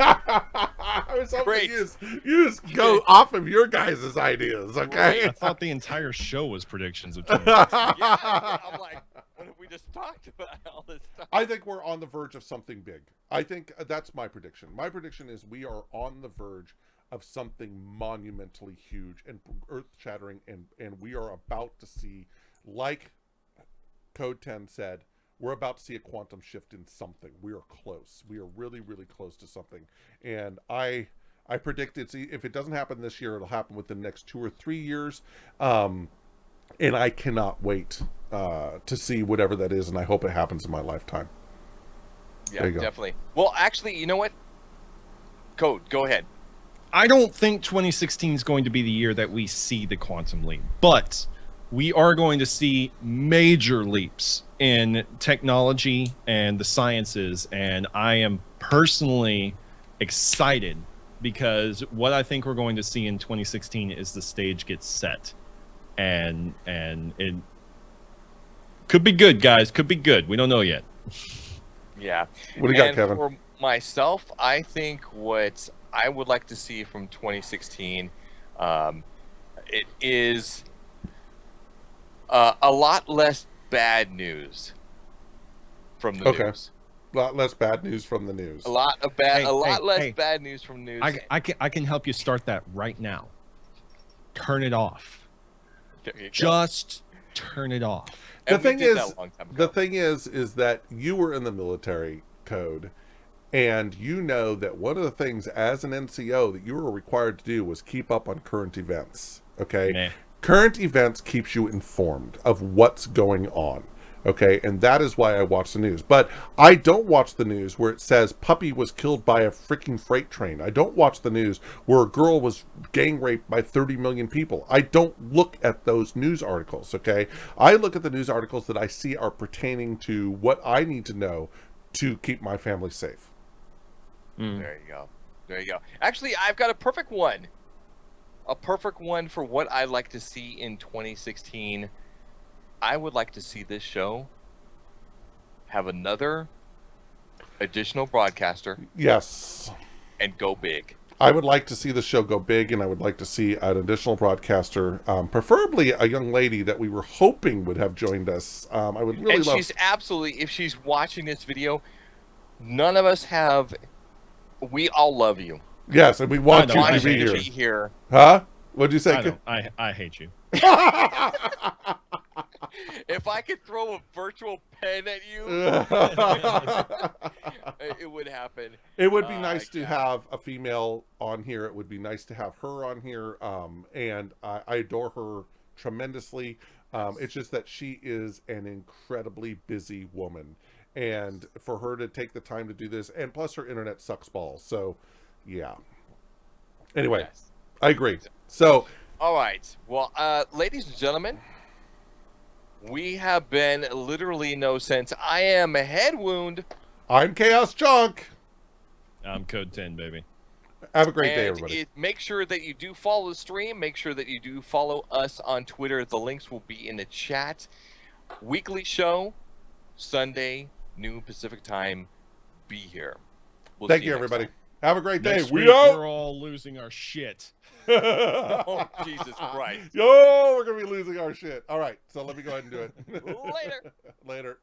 A: I was hoping
B: Great.
A: you just go off of your guys' ideas, okay?
D: I thought the entire show was predictions of
B: yeah, I'm like, what have we just talked about all this stuff?
A: I think we're on the verge of something big. I think that's my prediction. My prediction is we are on the verge of something monumentally huge and earth-shattering, and we are about to see, like Code 10 said, we're about to see a quantum shift in something. We are close. We are really, really close to something. And I predict if it doesn't happen this year, it'll happen within the next 2 or 3 years. And I cannot wait to see whatever that is, and I hope it happens in my lifetime.
B: Yeah,
A: There you go.
B: definitely. Well, actually, you know what? Code, go ahead.
D: I don't think 2016 is going to be the year that we see the quantum leap, but we are going to see major leaps in technology and the sciences, and I am personally excited because what I think we're going to see in 2016 is the stage gets set, and it could be good, guys. Could be good. We don't know yet.
B: Yeah.
A: What do you got,
B: And
A: Kevin?
B: For myself, I think what I would like to see from 2016, it is a lot less bad news from the
A: Okay.
B: news.
A: A lot less bad news from the news.
B: A lot of bad,
D: Hey,
B: a lot
D: hey,
B: less
D: hey.
B: bad news from news.
D: I can help you start that right now. Turn it off.
B: There you go.
D: Just turn it off.
A: The
B: And we
A: thing
B: did
A: is,
B: that a long time
A: the
B: ago.
A: thing is that you were in the military, Code, and you know that one of the things as an NCO that you were required to do was keep up on current events. Okay,
D: Meh.
A: current events keeps you informed of what's going on. Okay, and that is why I watch the news. But I don't watch the news where it says puppy was killed by a freaking freight train. I don't watch the news where a girl was gang raped by 30 million people. I don't look at those news articles, okay? I look at the news articles that I see are pertaining to what I need to know to keep my family safe.
B: There you go. There you go. Actually, I've got a perfect one. A perfect one for what I'd like to see in 2016. I would like to see this show have another additional broadcaster
A: Yes.
B: and go big.
A: I would like to see the show go big, and I would like to see an additional broadcaster, preferably a young lady that we were hoping would have joined us. I would really
B: And
A: love...
B: she's absolutely, if she's watching this video, none of us have, we all love you.
A: Yes, and we want
D: I
A: you
D: know, I
A: to be
D: hate
A: here.
B: Be here.
A: Huh? What'd you say?
D: I don't. I hate you.
B: If I could throw a virtual pen at you, it would happen.
A: It would be nice to
B: God.
A: have a female on here. It would be nice to have her on here. And I adore her tremendously. It's just that she is an incredibly busy woman. And for her to take the time to do this, and plus her internet sucks balls. So, yeah. Anyway,
B: Yes.
A: I agree. So,
B: All right. Well, ladies and gentlemen, We have been literally no sense. I am Head Wound.
A: I'm Chaos Chunk.
D: I'm Code 10, baby.
A: Have a great day,
B: And
A: everybody.
B: make sure that you do follow the stream. Make sure that you do follow us on Twitter. The links will be in the chat. Weekly show, Sunday, noon Pacific time. Be here. We'll
A: Thank
B: see
A: you,
B: next
A: everybody.
B: time.
A: Have a great day.
D: Next
A: We
D: week,
A: out.
D: we're all losing our shit.
B: Oh, Jesus Christ.
A: Yo, we're gonna be losing our shit. All right, so let me go ahead and do it.
B: Later.
A: Later.